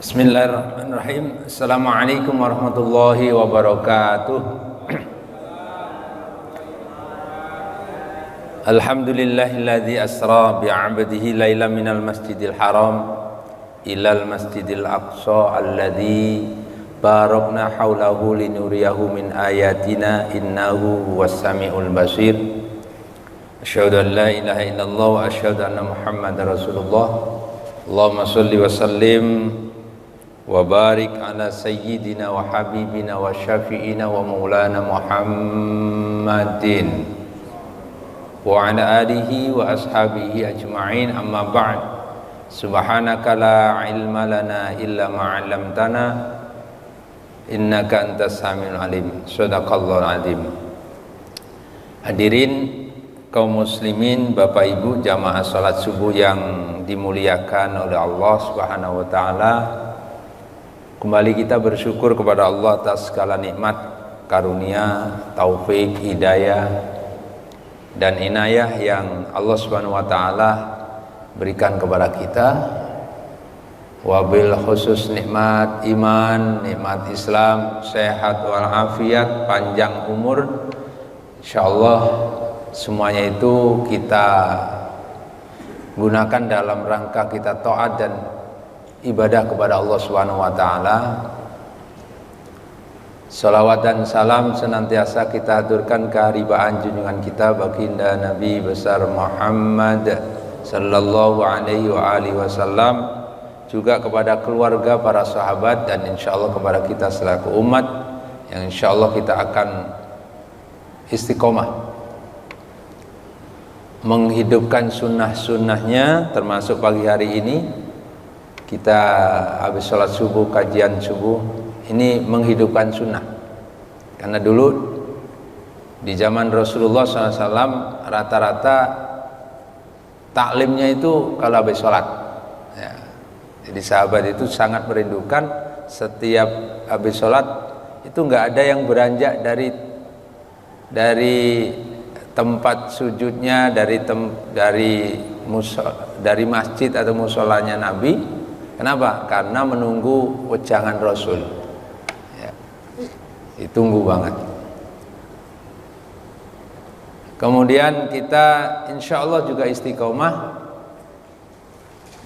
Bismillahirrahmanirrahim. Assalamualaikum warahmatullahi wabarakatuh. Alhamdulillahilladzi asra bi'abdihi lailan minal masjidil haram ilal masjidil aqsa alladzi barakna haulahu linuriyahu min ayatina innahu huwas samiul basir. Asyhadu an la ilaha illallah wa asyhadu anna Muhammadar Rasulullah. Allahumma shalli wa sallim wa barik ala sayyidina wa habibina wa syafi'ina wa maulana Muhammadin wa ala alihi wa ashabihi ajma'in, amma ba'd. Subhanaka la ilma lana illa ma 'allamtana innaka antas samiul alim. Shadaqallahul azim. Hadirin kaum muslimin, Bapak Ibu jamaah salat subuh yang dimuliakan oleh Allah Subhanahu wa taala. Kembali kita bersyukur kepada Allah atas segala nikmat, karunia, taufik, hidayah dan inayah yang Allah Subhanahu wa taala berikan kepada kita. Wabil khusus nikmat iman, nikmat Islam, sehat walafiat, panjang umur. Insyaallah semuanya itu kita gunakan dalam rangka kita taat dan ibadah kepada Allah Subhanahu wa taala. Salawat dan salam senantiasa kita aturkan keharibaan junjungan kita baginda Nabi besar Muhammad sallallahu alaihi wa alihi wasallam, juga kepada keluarga, para sahabat, dan insyaallah kepada kita selaku umat yang insyaallah kita akan istiqomah menghidupkan sunnah-sunnahnya, termasuk pagi hari ini kita habis sholat subuh, kajian subuh ini menghidupkan sunnah. Karena dulu di zaman Rasulullah SAW rata-rata taklimnya itu kalau habis sholat ya. Jadi sahabat itu sangat merindukan setiap habis sholat itu nggak ada yang beranjak dari tempat sujudnya, dari masjid atau musolanya Nabi. Kenapa? Karena menunggu wejangan Rasul ya, ditunggu banget. Kemudian kita insya Allah juga istiqomah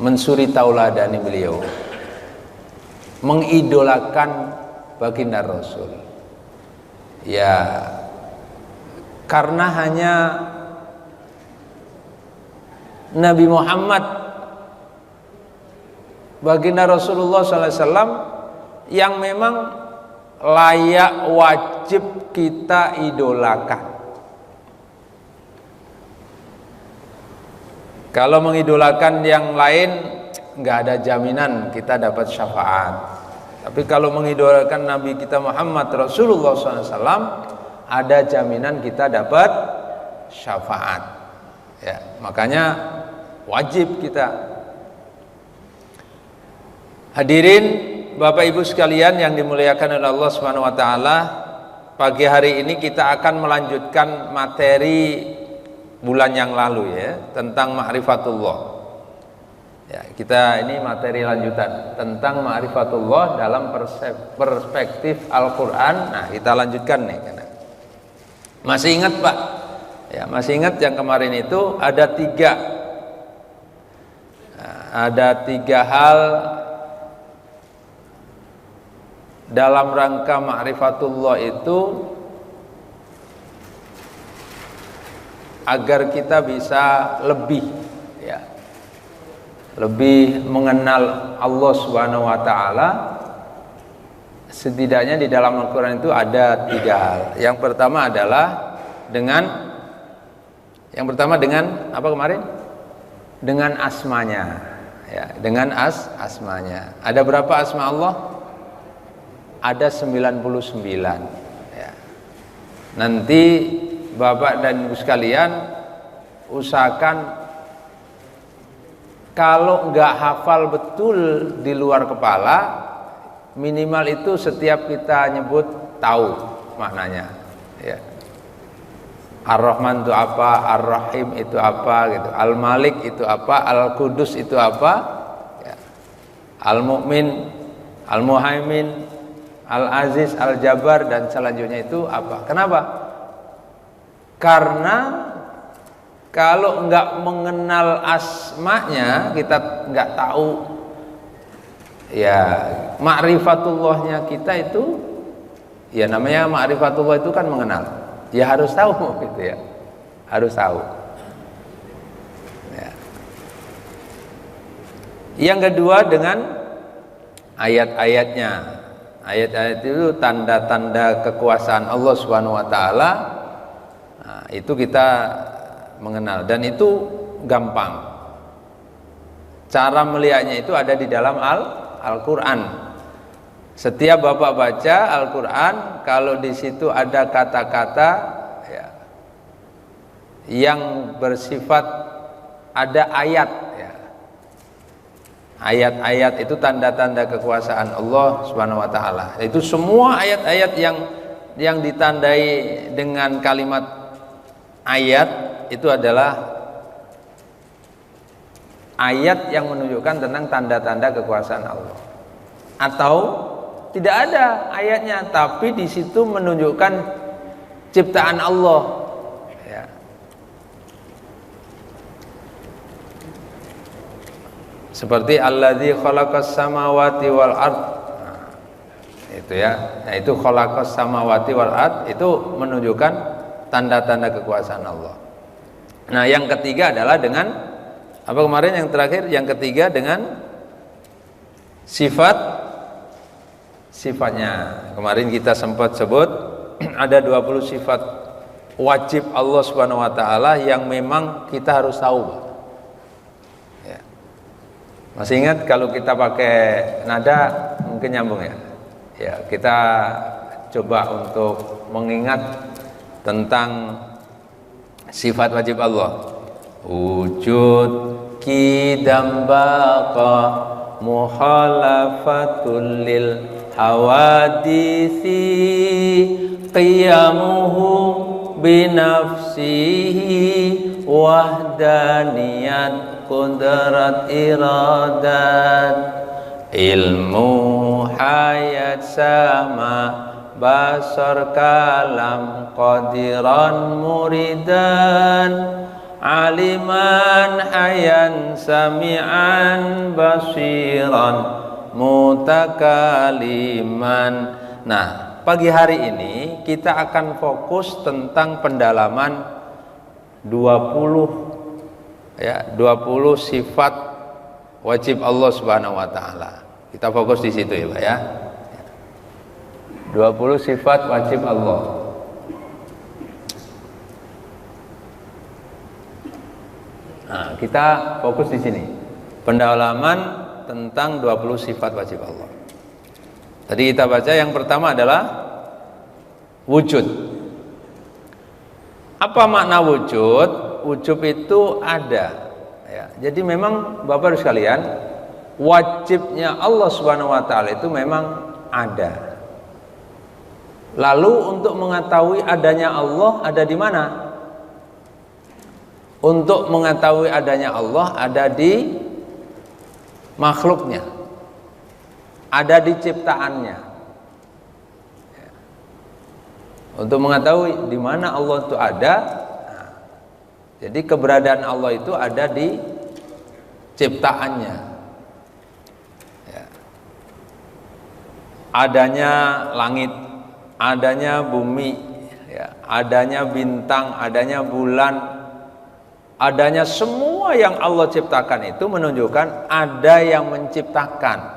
mensuri tauladani beliau, mengidolakan baginda Rasul ya, karena hanya Nabi Muhammad baginda Rasulullah SAW yang memang layak, wajib kita idolakan. Kalau mengidolakan yang lain nggak ada jaminan kita dapat syafaat. Tapi kalau mengidolakan Nabi kita Muhammad Rasulullah SAW ada jaminan kita dapat syafaat ya, makanya wajib kita. Hadirin Bapak Ibu sekalian yang dimuliakan oleh Allah Subhanahu wa taala, pagi hari ini kita akan melanjutkan materi bulan yang lalu ya, tentang ma'rifatullah. Ya, kita ini materi lanjutan tentang ma'rifatullah dalam perspektif Al-Qur'an. Nah, kita lanjutkan nih karena masih ingat Pak? Ya, masih ingat yang kemarin itu ada tiga hal dalam rangka ma'rifatullah itu agar kita bisa lebih mengenal Allah Subhanahu wa taala. Setidaknya di dalam Al-Qur'an itu ada tiga hal. Yang pertama dengan apa kemarin? Dengan asmanya ya, dengan asmanya. Ada berapa asma Allah? Ada 99 ya. Nanti Bapak dan Ibu sekalian usahakan kalau nggak hafal betul di luar kepala, minimal itu setiap kita nyebut tahu maknanya ya. Ar-Rahman itu apa, Ar-Rahim itu apa gitu, Al-Malik itu apa, Al-Qudus itu apa ya. Al-Mu'min Al-Muhaimin, Al-Aziz, Al-Jabbar, dan selanjutnya itu apa? Kenapa? Karena kalau enggak mengenal asmanya, kita enggak tahu ya ma'rifatullahnya kita itu, ya namanya ma'rifatullah itu kan mengenal. Ya harus tahu gitu ya. Harus tahu. Ya. Yang kedua dengan ayat-ayatnya. Ayat-ayat itu tanda-tanda kekuasaan Allah Subhanahu wa taala. Nah, itu kita mengenal dan itu gampang. Cara melihatnya itu ada di dalam Al-Qur'an. Setiap Bapak baca Al-Qur'an, kalau di situ ada kata-kata ya, yang bersifat ada ayat ya. Ayat-ayat itu tanda-tanda kekuasaan Allah Subhanahu wa taala. Itu semua ayat-ayat yang ditandai dengan kalimat ayat itu adalah ayat yang menunjukkan tentang tanda-tanda kekuasaan Allah. Atau tidak ada ayatnya, tapi di situ menunjukkan ciptaan Allah. Ya. Seperti alladzi khalaqas samawati wal ard. Nah, itu ya. Nah, itu khalaqas samawati wal ard itu menunjukkan tanda-tanda kekuasaan Allah. Nah, yang ketiga adalah dengan apa kemarin yang terakhir? Yang ketiga dengan sifatnya. Kemarin kita sempat sebut ada 20 sifat wajib Allah Subhanahu wa taala yang memang kita harus tahu. Ya. Masih ingat kalau kita pakai nada mungkin nyambung ya. Ya, kita coba untuk mengingat tentang sifat wajib Allah. Wujud qidam baqa mukhalafatul lil hawadisi qiyamuhu binafsihi wahdaniyat qudrat iradat ilmu hayat sama basar kalam qadiran muridan aliman hayan sami'an basiran mutakaliman. Nah, pagi hari ini kita akan fokus tentang pendalaman 20 sifat wajib Allah Subhanahu wa taala. Kita fokus di situ ya, Pak ya. 20 sifat wajib Allah. Nah, kita fokus di sini. Pendalaman tentang 20 sifat wajib Allah. Tadi kita baca yang pertama adalah wujud. Apa makna wujud? Wujud itu ada. Ya, jadi memang Bapak Ibu sekalian, wajibnya Allah Subhanahu wa taala itu memang ada. Lalu untuk mengetahui adanya Allah ada di mana? Untuk mengetahui adanya Allah ada di makhluknya, ada di ciptaannya. Untuk mengetahui di mana Allah itu ada, nah, jadi keberadaan Allah itu ada di ciptaannya. Ya. Adanya langit, adanya bumi, ya, adanya bintang, adanya bulan, adanya semua yang Allah ciptakan itu menunjukkan ada yang menciptakan.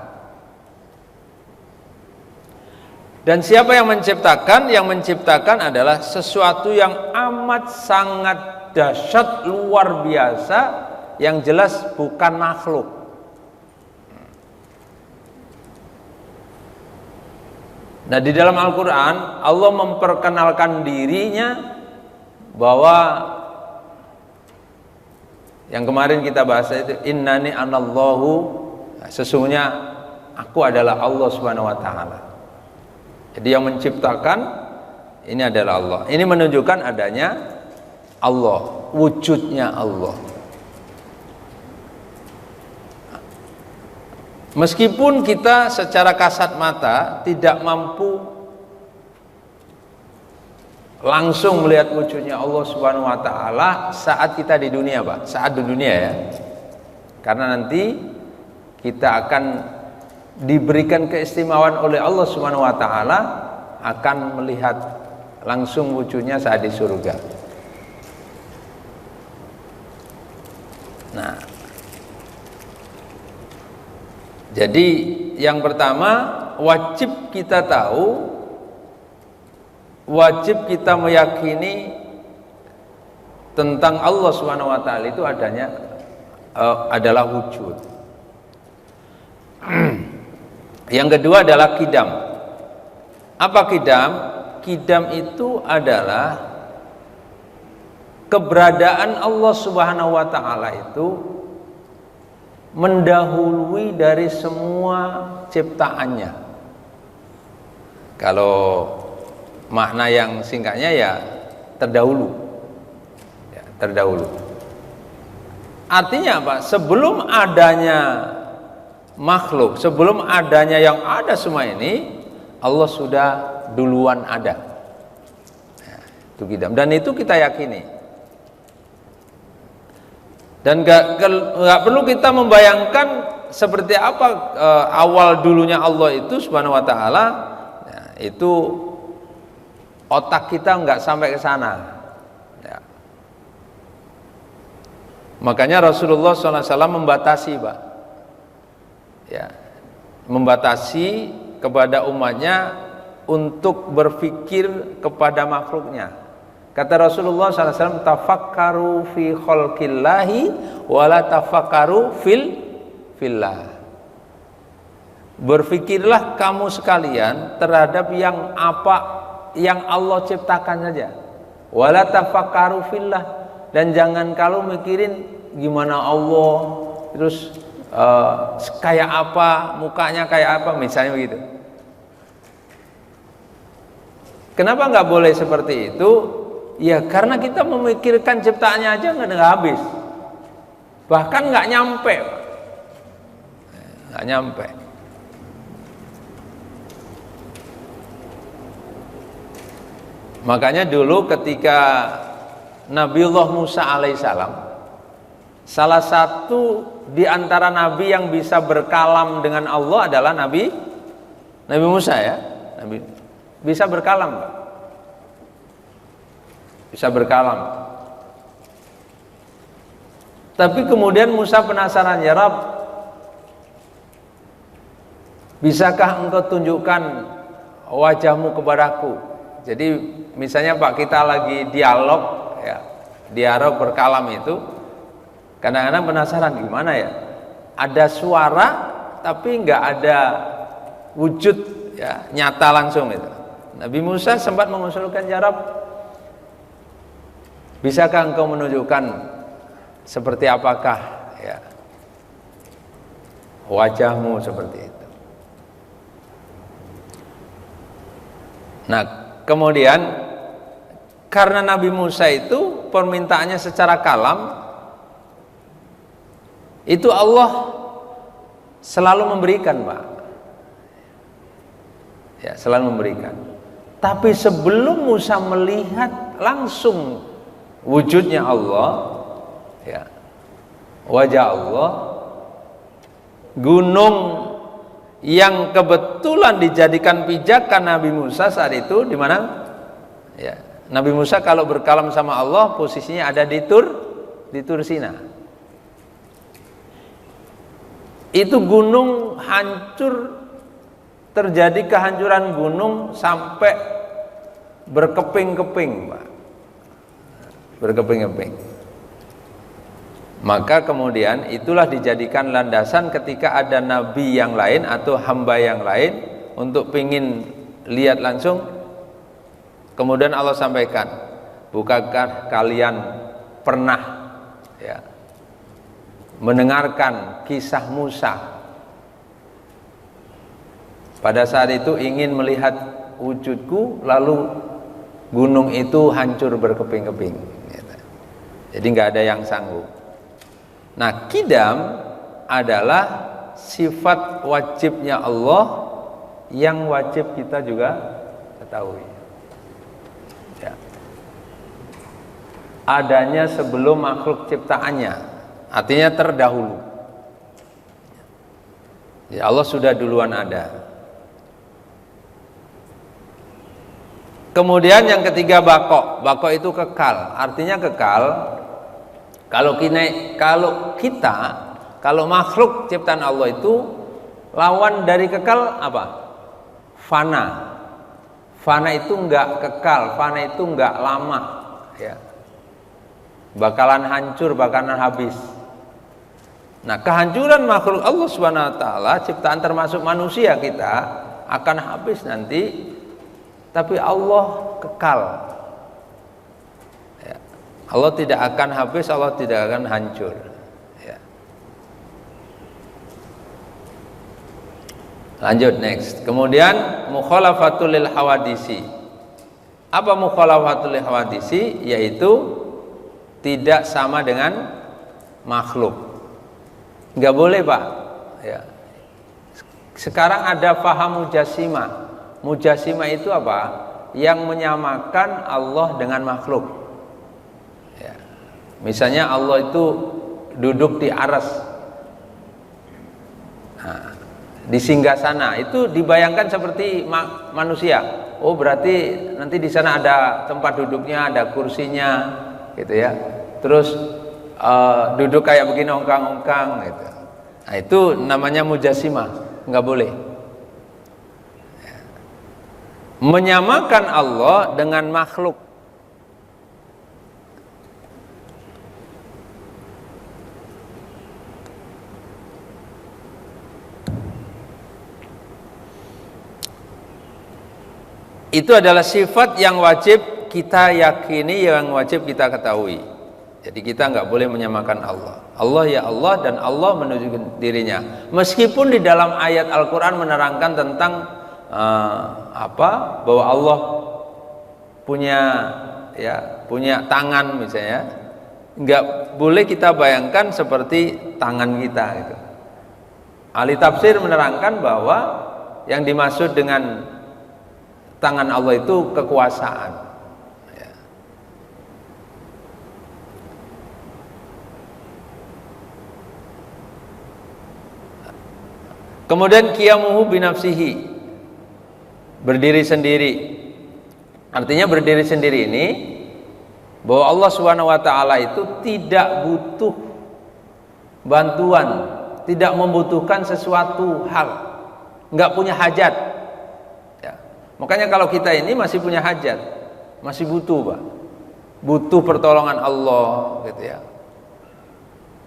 Dan siapa yang menciptakan? Yang menciptakan adalah sesuatu yang amat sangat dahsyat, luar biasa, yang jelas bukan makhluk. Nah, di dalam Al-Quran Allah memperkenalkan dirinya bahwa yang kemarin kita bahas itu innani anallahu, sesungguhnya aku adalah Allah Subhanahu wa taala. Jadi yang menciptakan ini adalah Allah. Ini menunjukkan adanya Allah, wujudnya Allah. Meskipun kita secara kasat mata tidak mampu langsung melihat wujudnya Allah Subhanahu wa taala saat kita di dunia, Pak. Saat di dunia ya. Karena nanti kita akan diberikan keistimewaan oleh Allah Subhanahu wa taala akan melihat langsung wujudnya saat di surga. Nah, jadi yang pertama wajib kita tahu, wajib kita meyakini tentang Allah Subhanahu wa taala itu adalah wujud. Yang kedua adalah qidam. Apa qidam? Qidam itu adalah keberadaan Allah Subhanahu wa taala itu mendahului dari semua ciptaannya. Kalau makna yang singkatnya ya terdahulu. Ya, terdahulu. Artinya apa? Sebelum adanya makhluk, sebelum adanya yang ada semua ini, Allah sudah duluan ada. Ya, itu qidam. Dan itu kita yakini. Dan gak perlu kita membayangkan seperti apa awal dulunya Allah itu Subhanahu wa taala. Ya, itu otak kita nggak sampai ke sana. Ya. Makanya Rasulullah SAW membatasi, Pak. Ya, membatasi kepada umatnya untuk berpikir kepada makhluknya. Kata Rasulullah SAW, tafakkaru fi khalqillahi wala tafakkaru fillah. Berfikirlah kamu sekalian terhadap yang Allah ciptakan saja. Wala tafakkaru fillah, dan jangan kalau mikirin gimana Allah, terus kayak apa, mukanya kayak apa, misalnya begitu. Kenapa nggak boleh seperti itu? Ya karena kita memikirkan ciptaannya aja nggak habis, bahkan nggak nyampe, nggak nyampe. Makanya dulu ketika Nabiullah Musa alaihissalam, salah satu di antara nabi yang bisa berkalam dengan Allah adalah Nabi Musa ya, bisa berkalam, Pak. Bisa berkalam. Tapi kemudian Musa penasaran, ya Rabb, bisakah engkau tunjukkan wajahmu kepadaku? Jadi misalnya Pak, kita lagi dialog ya, dialog berkalam itu, kadang-kadang penasaran gimana ya, ada suara tapi nggak ada wujud ya, nyata langsung itu. Nabi Musa sempat mengusulkan, ya Rabb, bisakah engkau menunjukkan seperti apakah ya wajahmu seperti itu? Nah, kemudian karena Nabi Musa itu permintaannya secara kalam, itu Allah selalu memberikan, Pak. Ya, selalu memberikan. Tapi sebelum Musa melihat langsung wujudnya Allah, ya, wajah Allah, gunung yang kebetulan dijadikan pijakan Nabi Musa saat itu di mana? Ya, Nabi Musa kalau berkalam sama Allah posisinya ada di Tur Sina. Itu gunung hancur, terjadi kehancuran gunung sampai berkeping-keping, Pak. Berkeping-keping. Maka kemudian itulah dijadikan landasan ketika ada nabi yang lain atau hamba yang lain untuk pingin lihat langsung, kemudian Allah sampaikan, bukankah kalian pernah ya mendengarkan kisah Musa pada saat itu ingin melihat wujudku, lalu gunung itu hancur berkeping-keping. Jadi nggak ada yang sanggup. Nah, qidam adalah sifat wajibnya Allah yang wajib kita juga ketahui. Ya. Adanya sebelum makhluk ciptaannya, artinya terdahulu. Ya, Allah sudah duluan ada. Kemudian yang ketiga bako. Bako itu kekal, artinya kekal. Kalau makhluk ciptaan Allah itu lawan dari kekal apa? Fana. Fana itu enggak kekal, fana itu enggak lama, ya. Bakalan hancur, bakalan habis. Nah, kehancuran makhluk Allah Subhanahu wa taala, ciptaan termasuk manusia kita akan habis nanti. Tapi Allah kekal. Ya. Allah tidak akan habis, Allah tidak akan hancur. Ya. Lanjut next. Kemudian mukhalafatul lil hawadisi. Apa mukhalafatul lil hawadisi? Yaitu tidak sama dengan makhluk. Enggak boleh, Pak. Ya. Sekarang ada paham mujassimah. Mujassimah itu apa? Yang menyamakan Allah dengan makhluk. Ya. Misalnya Allah itu duduk di aras, nah, di singgasana, itu dibayangkan seperti manusia. Oh, berarti nanti di sana ada tempat duduknya, ada kursinya, gitu ya. Terus duduk kayak begini ongkang-ongkang, gitu. Nah, itu namanya mujassimah, nggak boleh. Menyamakan Allah dengan makhluk. Itu adalah sifat yang wajib kita yakini, yang wajib kita ketahui. Jadi kita nggak boleh menyamakan Allah. Allah ya Allah dan Allah menunjukkan dirinya. Meskipun di dalam ayat Al-Quran menerangkan tentang bahwa Allah punya tangan misalnya, nggak boleh kita bayangkan seperti tangan kita gitu. Ahli tafsir menerangkan bahwa yang dimaksud dengan tangan Allah itu kekuasaan. Ya. Kemudian qiyamuhu binafsihi, berdiri sendiri. Artinya berdiri sendiri ini bahwa Allah Subhanahu wa taala itu tidak butuh bantuan, tidak membutuhkan sesuatu hal, enggak punya hajat. Ya. Makanya kalau kita ini masih punya hajat, masih butuh, Pak. Butuh pertolongan Allah gitu ya.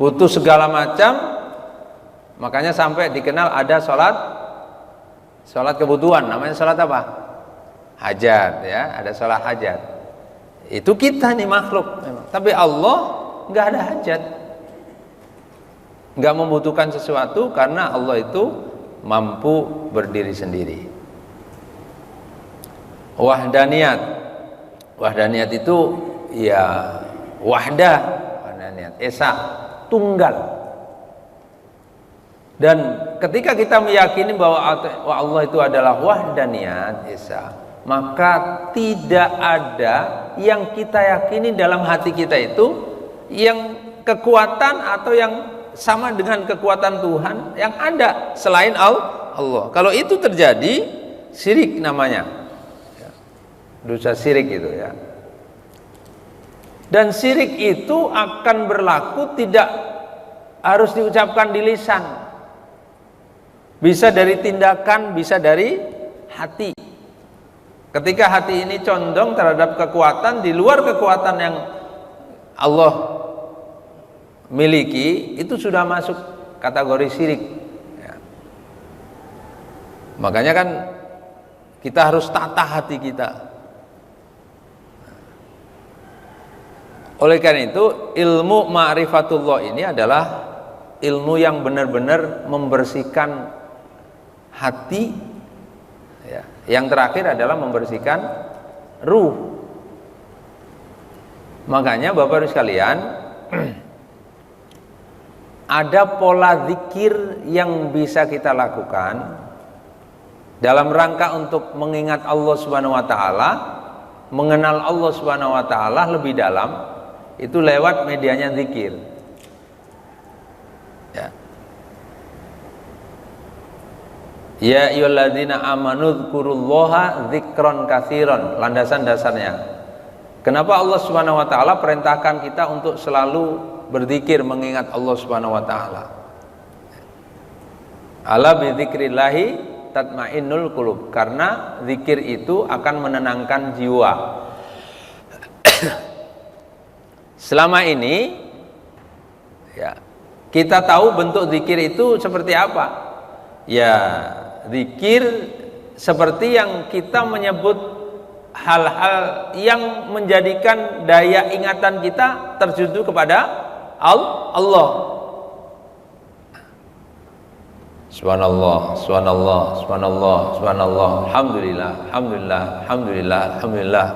Butuh segala macam. Makanya sampai dikenal ada sholat kebutuhan, namanya sholat apa? Hajat, ya, ada sholat hajat. Itu kita nih makhluk memang. Tapi Allah nggak ada hajat, nggak membutuhkan sesuatu karena Allah itu mampu berdiri sendiri. Wahdaniyat itu ya wahdaniyat, esa, tunggal. Dan ketika kita meyakini bahwa Allah itu adalah wahdaniyat esa, maka tidak ada yang kita yakini dalam hati kita itu yang kekuatan atau yang sama dengan kekuatan Tuhan yang ada selain Allah. Kalau itu terjadi, syirik namanya, dosa syirik itu ya. Dan syirik itu akan berlaku tidak harus diucapkan di lisan. Bisa dari tindakan, bisa dari hati. Ketika hati ini condong terhadap kekuatan di luar kekuatan yang Allah miliki, itu sudah masuk kategori syirik. Ya. Makanya kan kita harus tata hati kita. Oleh karena itu, ilmu ma'rifatullah ini adalah ilmu yang benar-benar membersihkan hati, ya. Yang terakhir adalah membersihkan ruh. Makanya Bapak Ibu sekalian, ada pola zikir yang bisa kita lakukan dalam rangka untuk mengingat Allah Subhanahu wa taala, mengenal Allah Subhanahu wa taala lebih dalam, itu lewat medianya zikir. Ya. Ya ayyuhalladzina amanu dzkurullaha dzikron katsiran, landasan dasarnya. Kenapa Allah Subhanahu wa taala perintahkan kita untuk selalu berzikir mengingat Allah Subhanahu wa taala? Ala bi dzikrillahi tatmainnul qulub, karena zikir itu akan menenangkan jiwa. Selama ini ya, kita tahu bentuk zikir itu seperti apa. Ya, zikir seperti yang kita menyebut hal-hal yang menjadikan daya ingatan kita tertuju kepada Allah. Subhanallah, subhanallah, subhanallah, subhanallah, alhamdulillah, alhamdulillah, alhamdulillah, alhamdulillah.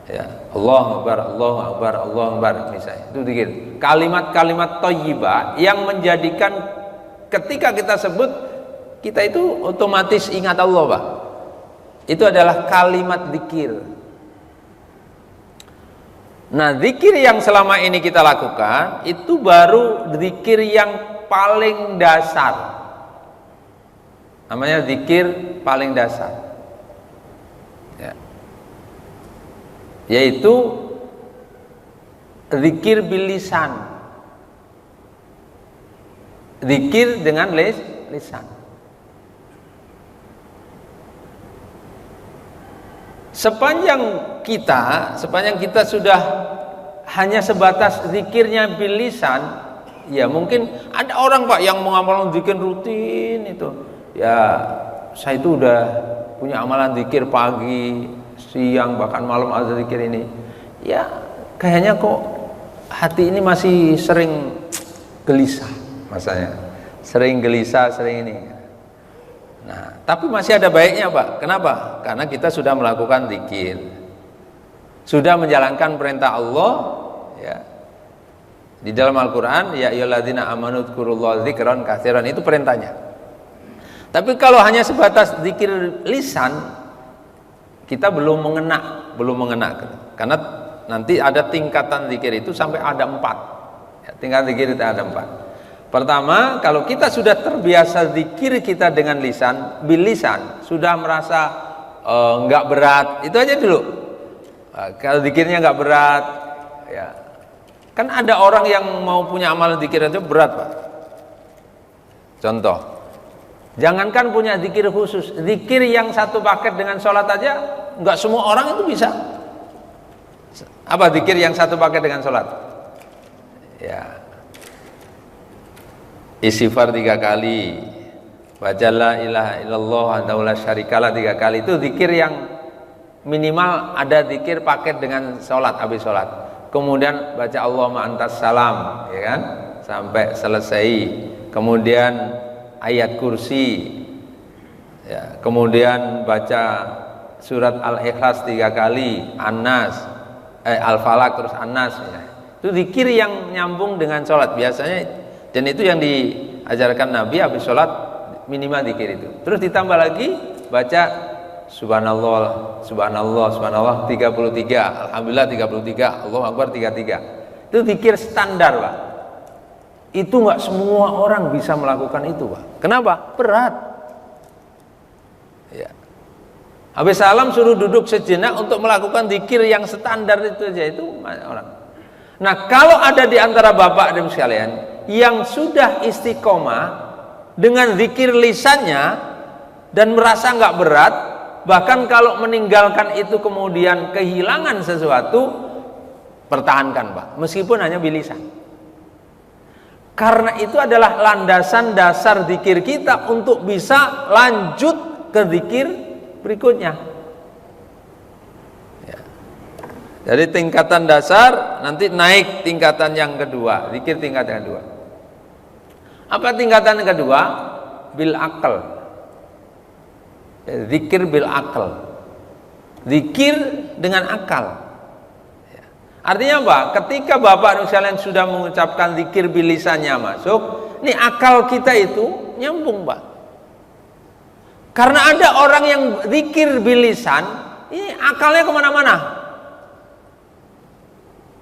Ya, Allahu Akbar, Allahu Akbar, Allahu Akbar, misalnya. Itu zikir. Kalimat-kalimat thayyibah yang menjadikan ketika kita sebut, kita itu otomatis ingat Allah, Pak. Itu adalah kalimat zikir. Nah, zikir yang selama ini kita lakukan itu baru zikir yang paling dasar. Namanya zikir paling dasar. Ya. Yaitu zikir bil lisan. Zikir dengan lisan. Sepanjang kita sudah hanya sebatas zikirnya bil lisan, ya mungkin ada orang, Pak, yang mengamalkan zikir rutin itu. Ya, saya itu udah punya amalan zikir pagi, siang, bahkan malam ada zikir ini. Ya, kayaknya kok hati ini masih sering gelisah, masanya. Sering gelisah, sering ini. Nah, tapi masih ada baiknya, Pak. Kenapa? Karena kita sudah melakukan zikir, sudah menjalankan perintah Allah. Ya, di dalam Al-Quran, ya ayyuhalladzina amanu dzkurullaha dzikran katsiran, itu perintahnya. Tapi kalau hanya sebatas zikir lisan, kita belum mengena, karena nanti ada tingkatan zikir itu sampai ada 4. Ya, tingkatan zikir itu ada 4. Pertama, kalau kita sudah terbiasa zikir kita dengan lisan, bil lisan, sudah merasa nggak berat, itu aja dulu. Kalau zikirnya nggak berat, ya kan ada orang yang mau punya amalan zikir itu berat, Pak. Contoh, jangankan punya zikir khusus, zikir yang satu paket dengan sholat aja, nggak semua orang itu bisa. Apa zikir yang satu paket dengan sholat? Ya, istighfar 3 kali, baca la ilaha illallah wahdahu la syarikalah 3 kali. Itu zikir yang minimal ada zikir paket dengan sholat, habis sholat. Kemudian baca Allahumma antas salam, ya kan, sampai selesai. Kemudian ayat kursi, ya. Kemudian baca surat Al-Ikhlas 3 kali, Al-Falaq terus An-Nas, ya. Itu zikir yang nyambung dengan sholat biasanya. Dan itu yang diajarkan Nabi, habis sholat minimal zikir itu. Terus ditambah lagi baca subhanallah, subhanallah, subhanallah 33, alhamdulillah 33, Allahu Akbar 33. Itu zikir standar, Pak. Itu nggak semua orang bisa melakukan itu, Pak. Kenapa? Berat. Ya. Habis salam suruh duduk sejenak untuk melakukan zikir yang standar itu aja, itu orang. Nah, kalau ada di antara Bapak dan sekalian yang sudah istiqomah dengan zikir lisannya dan merasa nggak berat, bahkan kalau meninggalkan itu kemudian kehilangan sesuatu, pertahankan, Pak, meskipun hanya bilisan. Karena itu adalah landasan dasar zikir kita untuk bisa lanjut ke zikir berikutnya. Ya. Jadi tingkatan dasar, nanti naik tingkatan yang kedua, zikir tingkatan yang kedua. Apa tingkatan yang kedua? Bil akal. Zikir bil akal. Zikir dengan akal. Artinya apa? Ketika Bapak Ibu sekalian sudah mengucapkan zikir bilisannya masuk, nih akal kita itu nyambung, Pak. Karena ada orang yang zikir bilisan, ini akalnya kemana-mana.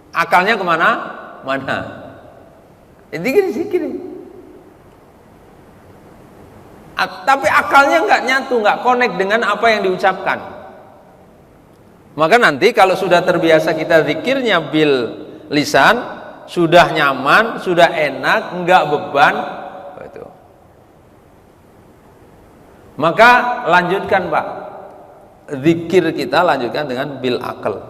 Akalnya kemana-mana. Zikir. Tapi akalnya nggak nyatu, nggak connect dengan apa yang diucapkan. Maka nanti kalau sudah terbiasa kita zikirnya bil lisan, sudah nyaman, sudah enak, nggak beban, itu. Maka lanjutkan, Pak, zikir kita lanjutkan dengan bil akal,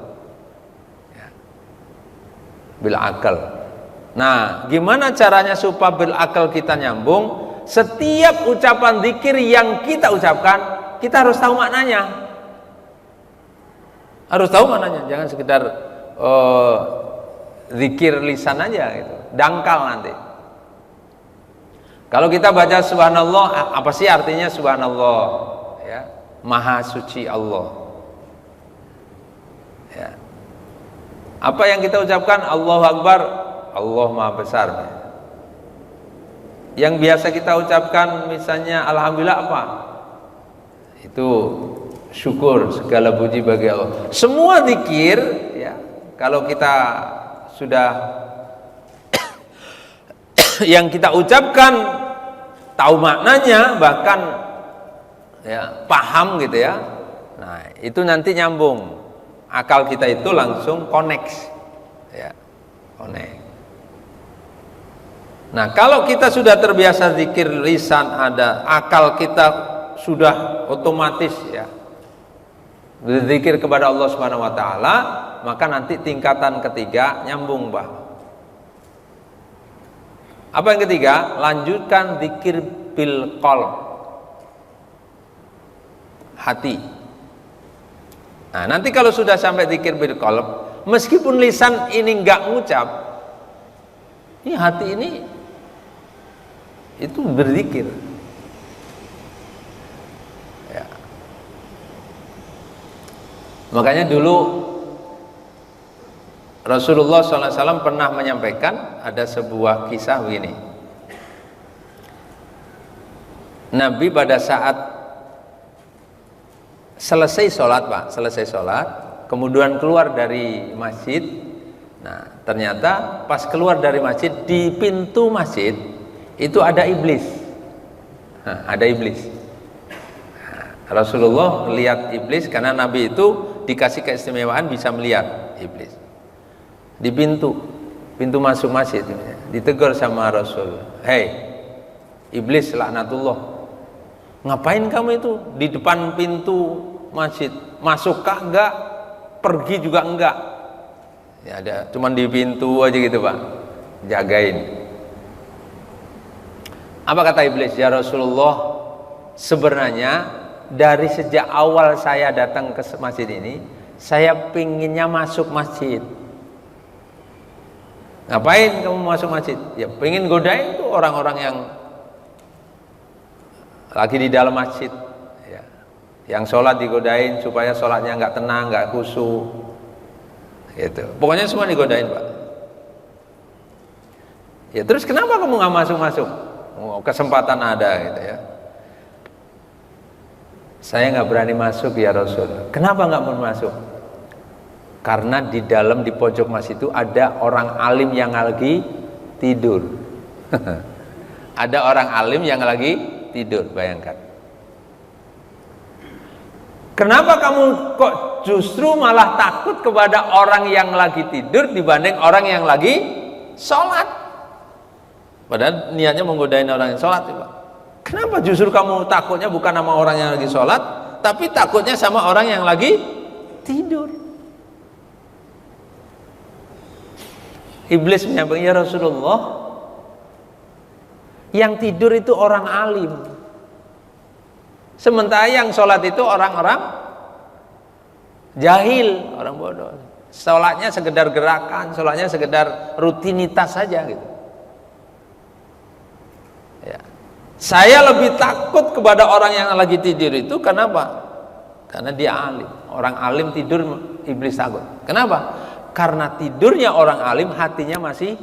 bil akal. Nah, gimana caranya supaya bil akal kita nyambung? Setiap ucapan zikir yang kita ucapkan, kita harus tahu maknanya. Harus tahu maknanya, jangan sekedar zikir lisan aja gitu, dangkal nanti. Kalau kita baca subhanallah, apa sih artinya subhanallah? Ya, maha suci Allah. Ya. Apa yang kita ucapkan? Allahu Akbar, Allah maha besar. Yang biasa kita ucapkan misalnya alhamdulillah apa? Itu syukur, segala puji bagi Allah. Semua zikir ya, kalau kita sudah yang kita ucapkan tahu maknanya, bahkan ya paham gitu ya. Nah, itu nanti nyambung. Akal kita itu langsung connect. Ya, connect. Nah, kalau kita sudah terbiasa zikir lisan ada, akal kita sudah otomatis ya berzikir kepada Allah Subhanahu wa taala, maka nanti tingkatan ketiga nyambung, Pak. Apa yang ketiga? Lanjutkan zikir bil qalb. Hati. Nah, nanti kalau sudah sampai zikir bil qalb, meskipun lisan ini enggak ngucap, ini hati ini itu berzikir. Makanya dulu Rasulullah SAW pernah menyampaikan, ada sebuah kisah begini. Nabi pada saat selesai sholat, Pak, selesai sholat, kemudian keluar dari masjid. Nah, ternyata pas keluar dari masjid, di pintu masjid itu ada iblis. Nah, ada iblis. Rasulullah lihat iblis karena Nabi itu dikasih keistimewaan bisa melihat iblis di pintu masuk masjid. Ditegur sama Rasul, hei iblis laknatullah, ngapain kamu itu di depan pintu masjid? Masukkah enggak? Pergi juga enggak? Ya ada, cuman di pintu aja gitu, Pak, jagain. Apa kata iblis? Ya Rasulullah, sebenarnya dari sejak awal saya datang ke masjid ini, saya pinginnya masuk masjid. Ngapain kamu masuk masjid? Ya pengen godain tuh orang-orang yang lagi di dalam masjid ya. Yang sholat digodain supaya sholatnya nggak tenang, nggak khusyuk gitu. Pokoknya semua digodain, Pak. Ya terus kenapa kamu nggak masuk-masuk? Oh, kesempatan ada gitu ya. Saya nggak berani masuk ya Rasul. Kenapa nggak mau masuk? Karena di dalam, di pojok masjid itu ada orang alim yang lagi tidur. Ada orang alim yang lagi tidur, bayangkan. Kenapa kamu kok justru malah takut kepada orang yang lagi tidur dibanding orang yang lagi sholat? Padahal niatnya menggodain orang yang sholat, Pak. Kenapa justru kamu takutnya bukan sama orang yang lagi sholat, tapi takutnya sama orang yang lagi tidur? Iblis menyampaikan, ya Rasulullah, yang tidur itu orang alim, sementara yang sholat itu orang-orang jahil, orang bodoh. Sholatnya sekedar gerakan, sholatnya sekedar rutinitas saja gitu. Ya. Saya lebih takut kepada orang yang lagi tidur itu. Kenapa? Karena dia alim. Orang alim tidur, iblis takut. Kenapa? karena tidurnya orang alim hatinya masih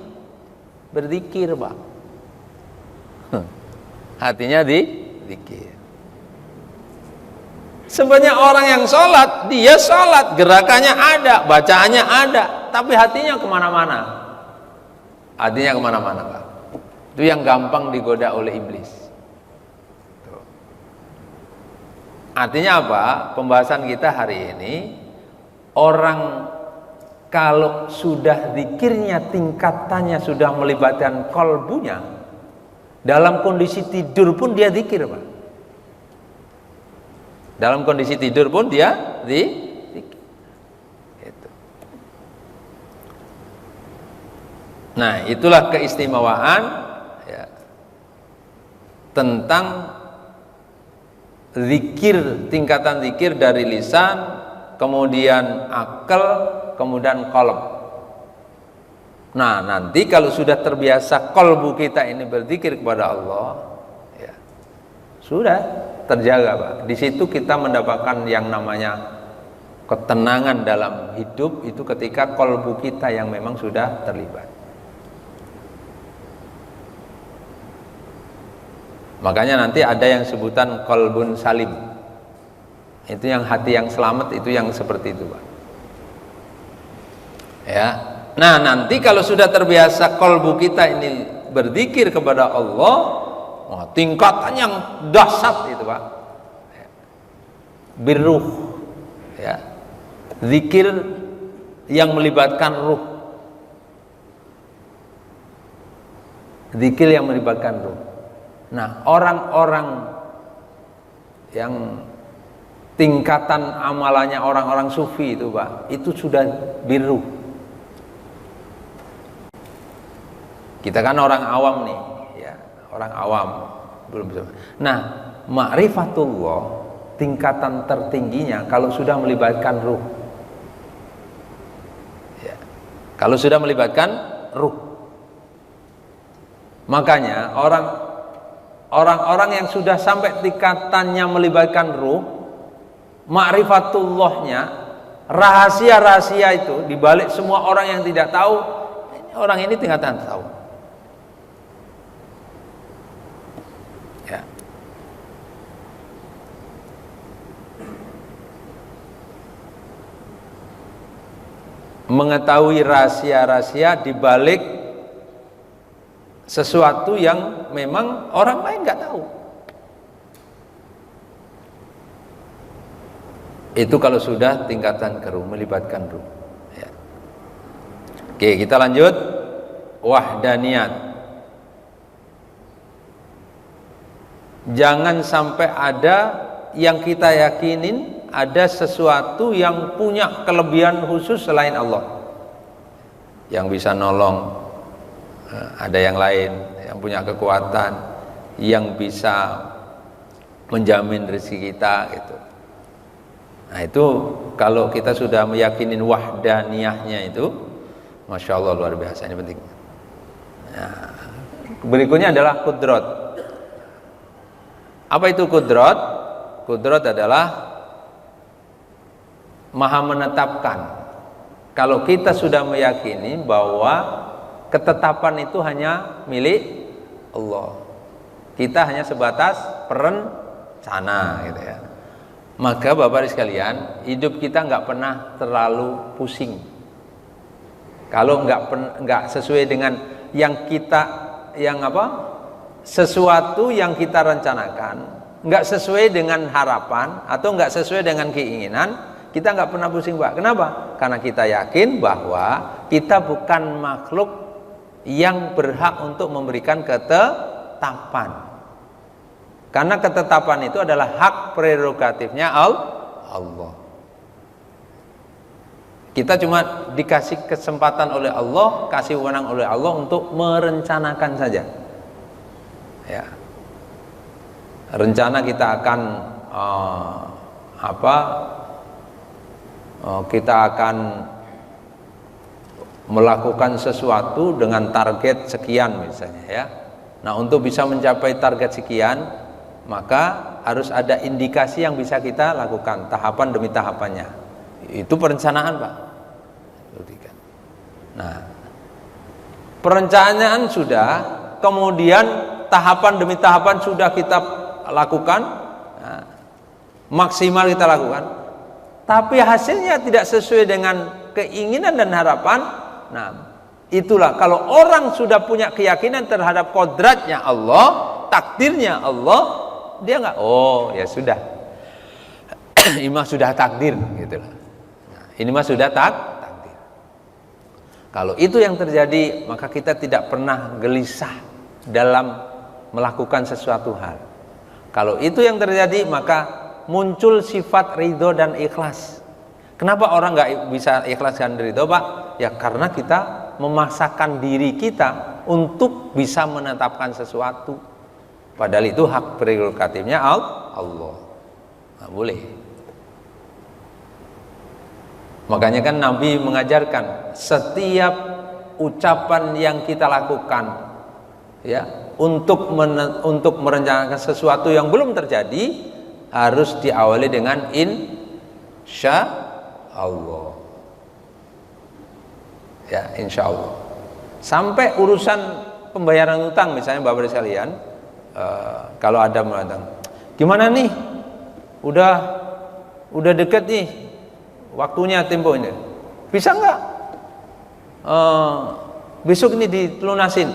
berzikir, Pak. Hatinya zikir. Sebenarnya orang yang sholat, dia sholat, gerakannya ada, bacaannya ada, tapi hatinya kemana-mana. Hatinya kemana-mana, Pak. Itu yang gampang digoda oleh iblis. Artinya apa? Pembahasan kita hari ini, orang kalau sudah zikirnya tingkatannya sudah melibatkan kolbunya, dalam kondisi tidur pun dia zikir, Pak. Dalam kondisi tidur pun dia zikir. Gitu. Nah, itulah keistimewaan ya, tentang zikir, tingkatan zikir dari lisan, kemudian akal, kemudian qalb. Nah, nanti kalau sudah terbiasa qalbu kita ini berzikir kepada Allah, ya, sudah terjaga, Pak. Di situ kita mendapatkan yang namanya ketenangan dalam hidup itu ketika qalbu kita yang memang sudah terlibat. Makanya nanti ada yang sebutan qalbun salim. Itu yang hati yang selamat, itu yang seperti itu, Pak. Ya. Nah, nanti kalau sudah terbiasa qalbu kita ini berzikir kepada Allah, wah, tingkatan yang dahsyat itu, Pak. Birruh. Ya. Zikir yang melibatkan ruh. Zikir yang melibatkan ruh. Nah, orang-orang yang tingkatan amalannya orang-orang sufi itu, Pak, itu sudah biru. Kita kan orang awam nih, ya, orang awam belum bisa. Nah, ma'rifatullah tingkatan tertingginya kalau sudah melibatkan ruh. Ya. Kalau sudah melibatkan ruh. Makanya orang-orang yang sudah sampai tingkatannya melibatkan ruh, ma'rifatullahnya, rahasia-rahasia itu dibalik semua orang yang tidak tahu, orang ini tingkatan tahu. Ya. Mengetahui rahasia-rahasia dibalik sesuatu yang memang orang lain nggak tahu. Itu kalau sudah tingkatan keruh, melibatkan ruh. Ya. Oke, kita lanjut. Wahdaniyat. Jangan sampai ada yang kita yakinin ada sesuatu yang punya kelebihan khusus selain Allah, yang bisa nolong. Ada yang lain yang punya kekuatan, yang bisa menjamin rezeki kita gitu. Nah, itu kalau kita sudah meyakinin wahdaniyahnya itu, Masya Allah, luar biasa, ini penting. Nah, berikutnya adalah kudrat. Apa itu kudrat? Kudrat adalah maha menetapkan. Kalau kita sudah meyakini bahwa ketetapan itu hanya milik Allah, kita hanya sebatas perencana gitu ya. Maka Bapak sekalian, hidup kita nggak pernah terlalu pusing. Kalau nggak sesuai dengan yang sesuatu yang kita rencanakan, nggak sesuai dengan harapan atau nggak sesuai dengan keinginan, kita nggak pernah pusing, Pak. Kenapa? Karena kita yakin bahwa kita bukan makhluk yang berhak untuk memberikan ketetapan. Karena ketetapan itu adalah hak prerogatifnya Allah. Kita cuma dikasih kesempatan oleh Allah, kasih wewenang oleh Allah untuk merencanakan saja. Ya. Rencana kita akan kita akan melakukan sesuatu dengan target sekian misalnya ya. Nah, untuk bisa mencapai target sekian, maka harus ada indikasi yang bisa kita lakukan tahapan demi tahapannya. Itu perencanaan, Pak. Nah, perencanaan sudah, kemudian tahapan demi tahapan sudah kita lakukan, nah, maksimal kita lakukan, tapi hasilnya tidak sesuai dengan keinginan dan harapan. Nah, itulah kalau orang sudah punya keyakinan terhadap kodratnya Allah, takdirnya Allah, dia nggak, oh ya sudah, ini mah sudah takdir, gitulah. Nah, ini mah sudah takdir. Kalau itu yang terjadi, maka kita tidak pernah gelisah dalam melakukan sesuatu hal. Kalau itu yang terjadi, maka muncul sifat ridho dan ikhlas. Kenapa orang nggak bisa ikhlas dan ridho, Pak? Ya karena kita memaksakan diri kita untuk bisa menetapkan sesuatu, padahal itu hak prerogatifnya Allah. Nggak boleh. Makanya kan Nabi mengajarkan setiap ucapan yang kita lakukan, ya, untuk merencanakan sesuatu yang belum terjadi harus diawali dengan insya Allah. Ya, insya Allah. Sampai urusan pembayaran utang, misalnya Bapak sekalian, kalau ada mengatakan, gimana nih, udah deket nih waktunya, tempo ini, bisa nggak besok ini dilunasin?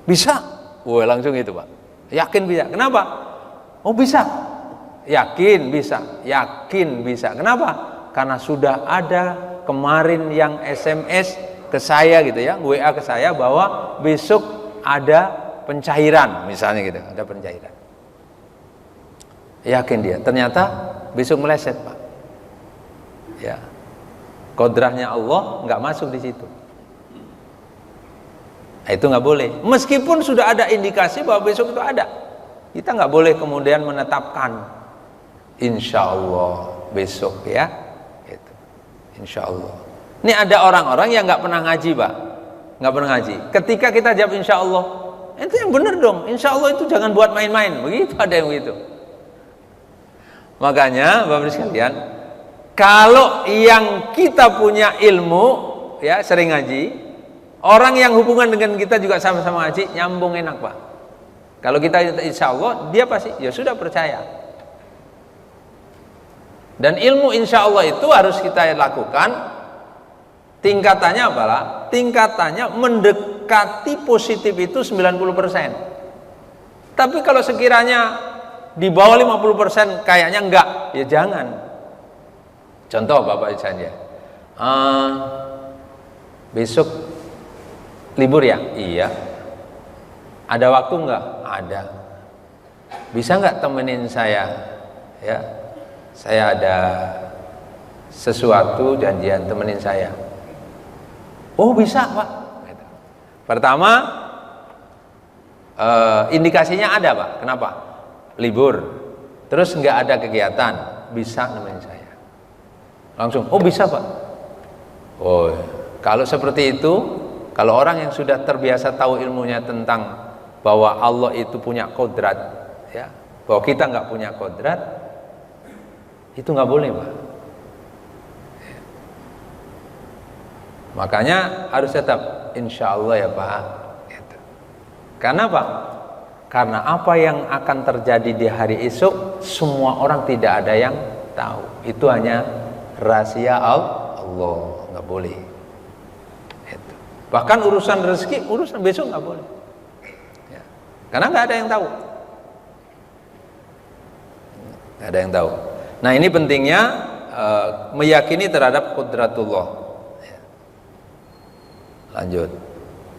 Bisa. Wah, langsung itu, Pak, yakin bisa. Kenapa? Oh bisa, yakin bisa. Kenapa? Karena sudah ada kemarin yang SMS ke saya gitu ya, WA ke saya bahwa besok ada pencairan, misalnya gitu, ada pencairan. Yakin dia, ternyata besok meleset, Pak. Ya, kodrahnya Allah nggak masuk di situ. Nah, itu nggak boleh. Meskipun sudah ada indikasi bahwa besok itu ada, kita nggak boleh kemudian menetapkan insya Allah besok ya. Insya Allah. Ini ada orang-orang yang nggak pernah ngaji, Pak, nggak pernah ngaji. Ketika kita jawab insya Allah, itu yang benar dong. Insya Allah itu jangan buat main-main. Begitu, ada yang begitu. Makanya, Bapak sekalian, kalau yang kita punya ilmu, ya sering ngaji, orang yang hubungan dengan kita juga sama-sama ngaji, nyambung enak, Pak. Kalau kita insya Allah, dia pasti ya sudah percaya. Dan ilmu insya Allah itu harus kita lakukan. Tingkatannya apalah? Tingkatannya mendekati positif itu 90%. Tapi kalau sekiranya di bawah 50% kayaknya enggak, ya jangan. Contoh Bapak saja, besok libur ya? Iya. Ada waktu enggak? Ada. Bisa enggak temenin saya? Ya. Saya ada sesuatu, janjian, temenin saya. Oh bisa, Pak. Pertama, indikasinya ada, Pak. Kenapa? Libur, terus nggak ada kegiatan, bisa nemenin saya. Langsung, oh bisa, Pak. Oh, kalau seperti itu, kalau orang yang sudah terbiasa tahu ilmunya tentang bahwa Allah itu punya kodrat, ya, bahwa kita nggak punya kodrat, itu nggak boleh, Pak. Makanya harus tetap insya Allah ya, Pak. Gitu. Karena apa? Karena apa yang akan terjadi di hari esok semua orang tidak ada yang tahu. Itu hanya rahasia Allah, nggak boleh. Gitu. Bahkan urusan rezeki, urusan besok nggak boleh. Ya. Karena nggak ada yang tahu. Nggak ada yang tahu. Nah, ini pentingnya meyakini terhadap qudratullah. Lanjut.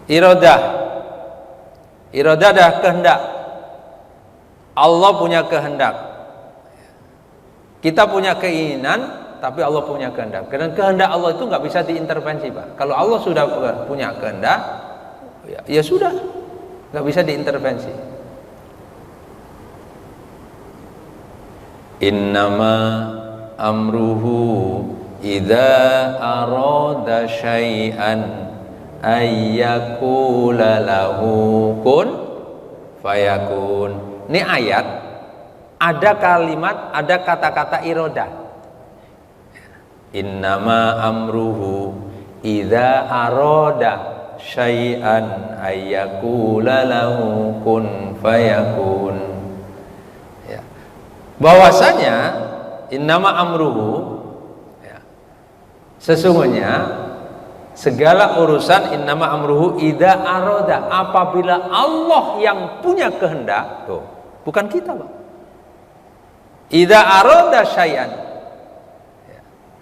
Iradah adalah kehendak. Allah punya kehendak. Kita punya keinginan, tapi Allah punya kehendak. Karena kehendak Allah itu nggak bisa diintervensi, Pak. Kalau Allah sudah punya kehendak, ya sudah, nggak bisa diintervensi. Innama amruhu idza arada syai'an ayyakula lahu kun fayakun. Ini ayat ada kalimat, ada kata-kata iroda. Innama amruhu idza arada syai'an ayyaqula lahu kun fayakun. Ya. Bahwasanya innama amruhu, ya, sesungguhnya segala urusan innama amruhu idza arada, apabila Allah yang punya kehendak. Tuh, bukan kita, Pak. Idza arada syai'an, ya,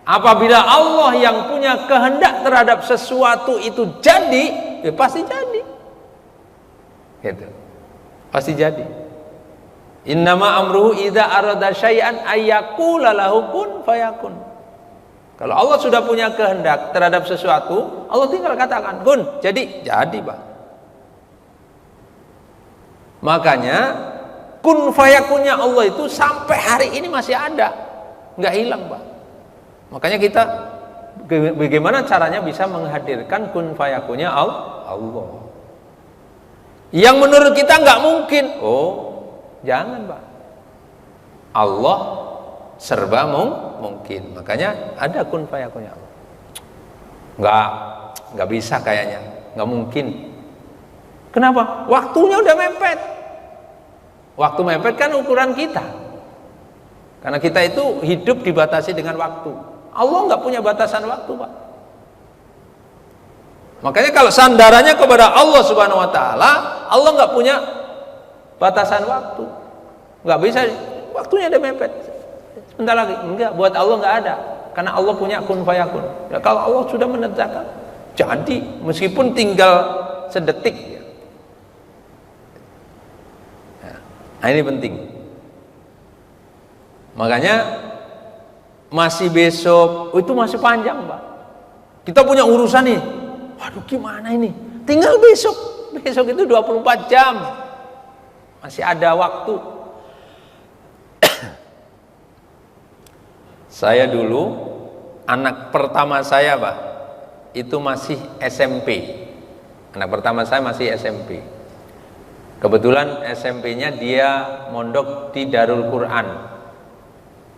apabila Allah yang punya kehendak terhadap sesuatu itu jadi, ya pasti jadi. Gitu. Pasti jadi. Innama amruhu idza arada syai'an ayyaqula lahu kun fayakun. Kalau Allah sudah punya kehendak terhadap sesuatu, Allah tinggal katakan kun, jadi Pak. Makanya kun fayakunnya Allah itu sampai hari ini masih ada, nggak hilang, Pak. Makanya kita bagaimana caranya bisa menghadirkan kun fayakunnya Allah. Yang menurut kita nggak mungkin, jangan, Pak. Allah serba mungkin. Makanya ada kun fayakunnya Allah. Nggak bisa kayaknya, nggak mungkin. Kenapa? Waktunya udah mepet. Waktu mepet kan ukuran kita. Karena kita itu hidup dibatasi dengan waktu. Allah nggak punya batasan waktu, Pak. Makanya kalau sandarannya kepada Allah Subhanahu Wa Taala, Allah nggak punya batasan waktu. Nggak bisa, waktunya udah mepet. Sebentar lagi, enggak, buat Allah nggak ada, karena Allah punya kun fayakun. Ya, kalau Allah sudah menetapkan, jadi meskipun tinggal sedetik. Ya. Nah, ini penting. Makanya masih besok, itu masih panjang, Pak. Kita punya urusan nih. Waduh, gimana ini? Tinggal besok. Besok itu 24 jam. Masih ada waktu. Saya dulu, anak pertama saya, Pak, itu masih SMP. Anak pertama saya masih SMP. Kebetulan SMP-nya dia mondok di Darul Quran,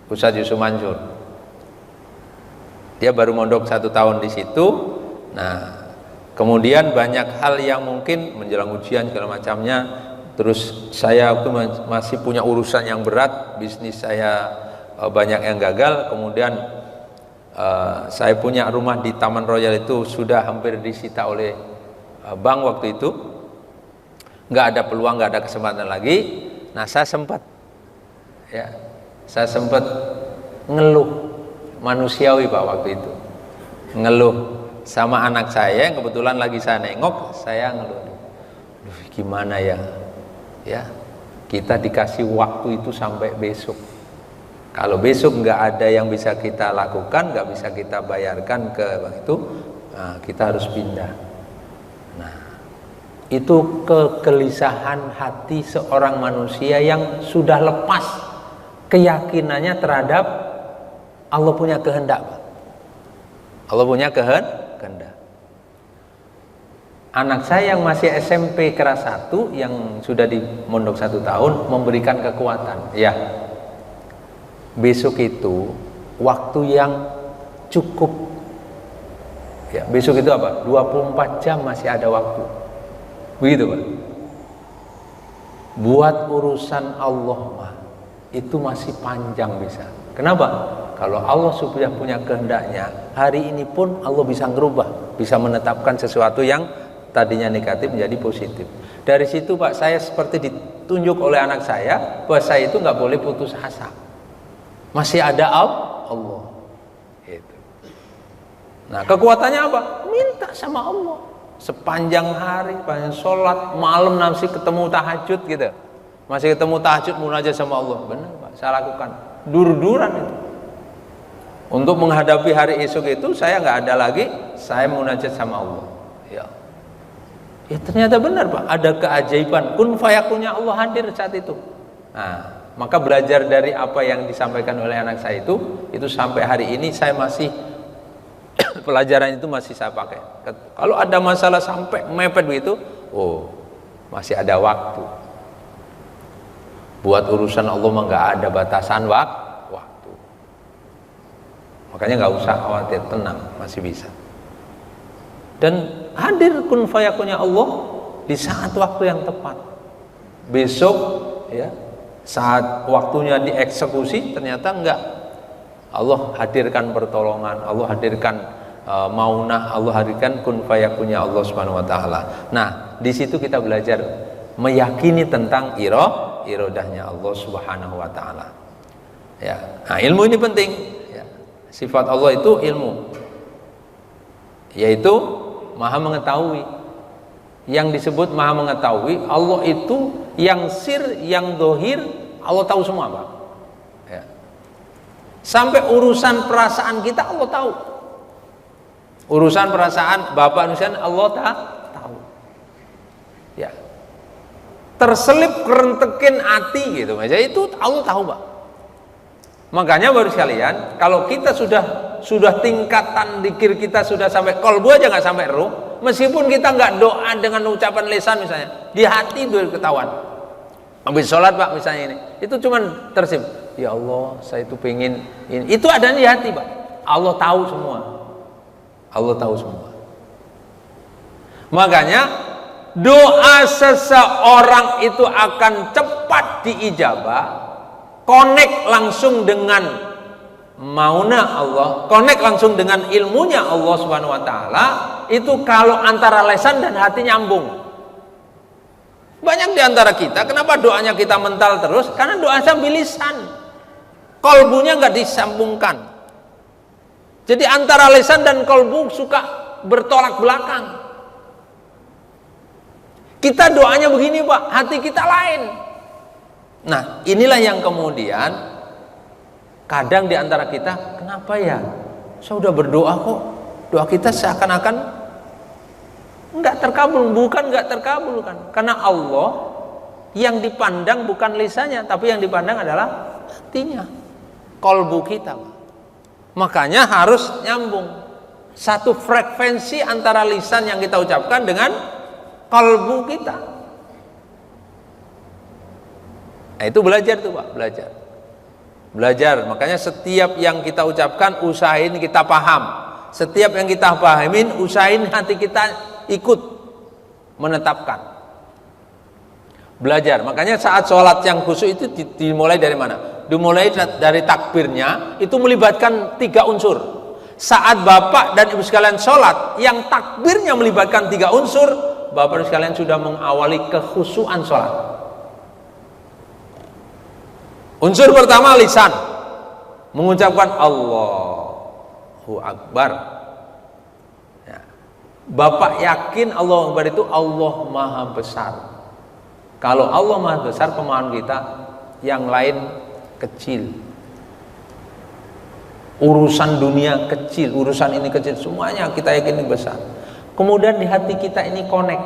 Ustadz Yusuf Mansur. Dia baru mondok 1 tahun di situ. Nah, kemudian banyak hal yang mungkin menjelang ujian segala macamnya. Terus saya waktu masih punya urusan yang berat, bisnis saya banyak yang gagal. Kemudian saya punya rumah di Taman Royal itu sudah hampir disita oleh bank waktu itu. Nggak ada peluang, nggak ada kesempatan lagi. Nah, saya sempat ngeluh, manusiawi, Pak, waktu itu ngeluh sama anak saya yang kebetulan lagi saya nengok. Saya ngeluh, gimana ya, kita dikasih waktu itu sampai besok. Kalau besok nggak ada yang bisa kita lakukan, nggak bisa kita bayarkan ke bank itu, nah, kita harus pindah. Nah, itu kegelisahan hati seorang manusia yang sudah lepas keyakinannya terhadap Allah punya kehendak, Pak. Allah punya kehendak. Anak saya yang masih SMP kelas 1, yang sudah di mondok 1 tahun, memberikan kekuatan. Ya, besok itu waktu yang cukup. Ya, besok itu apa? 24 jam masih ada waktu. Begitu, Pak. Buat urusan Allah mah itu masih panjang bisa. Kenapa? Kalau Allah sudah punya kehendaknya, hari ini pun Allah bisa ngerubah, bisa menetapkan sesuatu yang tadinya negatif menjadi positif. Dari situ, Pak, saya seperti ditunjuk oleh anak saya bahwa saya itu nggak boleh putus asa. Masih ada Allah. Gitu. Nah, kekuatannya apa? Minta sama Allah. Sepanjang hari, panjang sholat, malam masih ketemu tahajud gitu. Masih ketemu tahajud, munajat sama Allah. Benar, Pak, saya lakukan. Dur-duran itu. Untuk menghadapi hari esok itu, saya nggak ada lagi, saya munajat sama Allah. Ya, ternyata benar, Pak, ada keajaiban. Kun fayakunnya Allah hadir saat itu. Nah, maka belajar dari apa yang disampaikan oleh anak saya itu sampai hari ini saya masih pelajaran itu masih saya pakai. Kalau ada masalah sampai mepet begitu, masih ada waktu. Buat urusan Allah mah nggak ada batasan waktu. Makanya nggak usah khawatir, tenang, masih bisa. Dan hadir kun fayakunnya Allah di saat waktu yang tepat. Besok ya, saat waktunya dieksekusi ternyata enggak. Allah hadirkan pertolongan, Allah hadirkan maunah, Allah hadirkan kun fayakunnya Allah Subhanahu wa taala. Nah, di situ kita belajar meyakini tentang iradahnya Allah Subhanahu wa taala. Ya. Nah, ilmu ini penting ya. Sifat Allah itu ilmu. Yaitu Maha mengetahui. Yang disebut Maha mengetahui, Allah itu yang sir, yang dohir, Allah tahu semua, Pak. Ya. Sampai urusan perasaan kita Allah tahu. Urusan perasaan Bapak Nusan Allah tahu. Ya. Terselip kerentekin hati gitu aja itu Allah tahu, Pak. Makanya baru sekalian, kalau kita sudah tingkatan zikir kita sudah sampai qalbu aja nggak sampai ruh, meskipun kita nggak doa dengan ucapan lisan misalnya, di hati itu ketahuan. Habis sholat Pak misalnya ini, itu cuman tersip. Ya Allah, saya itu pengen ini. Itu ada di hati, Pak. Allah tahu semua. Allah tahu semua. Makanya doa seseorang itu akan cepat diijabah. Connect langsung dengan mauna Allah, connect langsung dengan ilmunya Allah Subhanahu wa taala, itu kalau antara lisan dan hati nyambung. Banyak di antara kita, kenapa doanya kita mental terus? Karena doa sambil lisan. Kolbunya nggak disambungkan. Jadi antara lisan dan kolbu suka bertolak belakang. Kita doanya begini, Pak, hati kita lain. Nah, inilah yang kemudian kadang di antara kita, kenapa ya? Saya udah berdoa kok, doa kita seakan-akan enggak terkabul, bukan enggak terkabulkan. Karena Allah yang dipandang bukan lisannya, tapi yang dipandang adalah hatinya, kolbu kita. Makanya harus nyambung. Satu frekuensi antara lisan yang kita ucapkan dengan kolbu kita. Nah, itu belajar tuh, Pak, belajar. Makanya setiap yang kita ucapkan usahain kita paham. Setiap yang kita pahamin usahain hati kita ikut menetapkan. Belajar. Makanya saat sholat yang khusyuk itu dimulai dari mana? Dimulai dari takbirnya, itu melibatkan 3 unsur. Saat Bapak dan Ibu sekalian sholat yang takbirnya melibatkan 3 unsur, Bapak dan sekalian sudah mengawali kekhusyuan sholat. Unsur pertama lisan, mengucapkan Allahu Akbar. Ya. Bapak yakin Allahu Akbar itu Allah Maha Besar. Kalau Allah Maha Besar, pemahaman kita yang lain kecil. Urusan dunia kecil, urusan ini kecil, semuanya kita yakin ini besar. Kemudian di hati kita ini connect,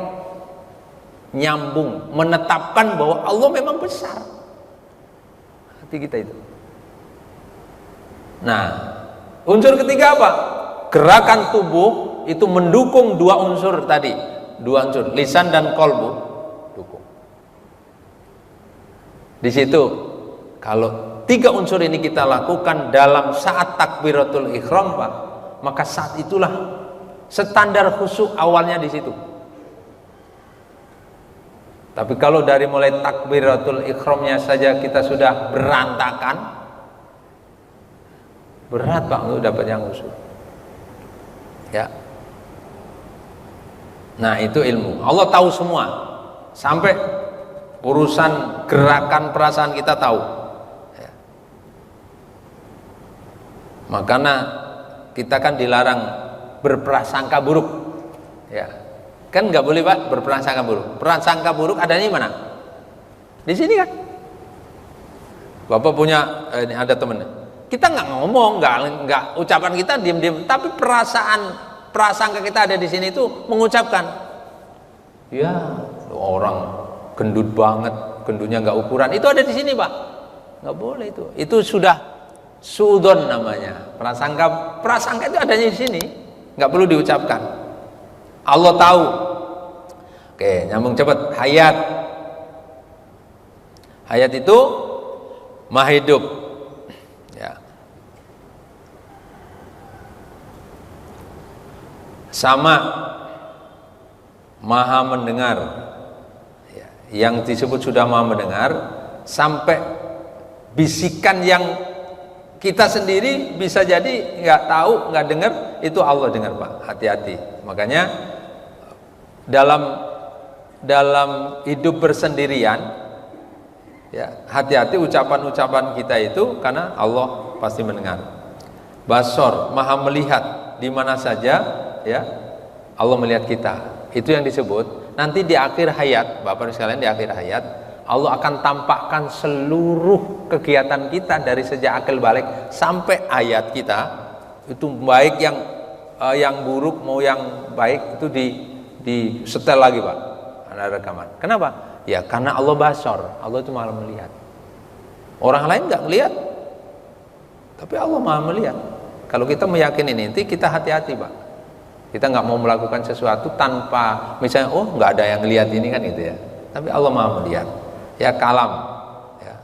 nyambung, menetapkan bahwa Allah memang besar. Kita itu. Nah, unsur ketiga apa? Gerakan tubuh itu mendukung 2 unsur tadi, 2 unsur lisan dan kolbu dukung. Di situ kalau 3 unsur ini kita lakukan dalam saat takbiratul ihram, Pak, maka saat itulah standar khusyuk awalnya di situ. Tapi kalau dari mulai takbiratul ihramnya saja kita sudah berantakan, berat, Pak, untuk dapat yang khusyuk. Ya. Nah, itu ilmu. Allah tahu semua. Sampai urusan gerakan perasaan kita tahu. Ya. Makanya kita kan dilarang berprasangka buruk. Ya. Kan nggak boleh, Pak, berprasangka buruk. Prasangka buruk adanya di mana? Di sini kan. Bapak punya ini ada temen. Kita nggak ngomong, nggak ucapan kita diam-diam, tapi prasangka kita ada di sini itu mengucapkan. Ya, orang gendut banget, gendutnya nggak ukuran. Itu ada di sini, Pak. Nggak boleh itu. Itu sudah suudon namanya. Prasangka itu adanya di sini, nggak perlu diucapkan. Allah tahu. Oke, nyambung cepat. Hayat itu maha hidup. Ya. Sama maha mendengar. Ya, yang disebut sudah maha mendengar sampai bisikan yang kita sendiri bisa jadi nggak tahu, nggak dengar, itu Allah dengar, Pak. Hati-hati. Makanya dalam hidup bersendirian, ya, hati-hati ucapan-ucapan kita itu, karena Allah pasti mendengar. Basor, maha melihat di mana saja, ya, Allah melihat kita. Itu yang disebut nanti di akhir hayat, Bapak sekalian, di akhir hayat Allah akan tampakkan seluruh kegiatan kita dari sejak akil balik sampai ayat kita, itu baik yang buruk mau yang baik itu di setel lagi, Pak. Ada rekaman. Kenapa? Ya karena Allah basor, Allah itu malah melihat. Orang lain nggak melihat, tapi Allah maha melihat. Kalau kita meyakini ini, kita hati-hati, Pak. Kita nggak mau melakukan sesuatu tanpa misalnya, oh nggak ada yang lihat ini kan, gitu ya. Tapi Allah maha melihat. Ya kalam, ya,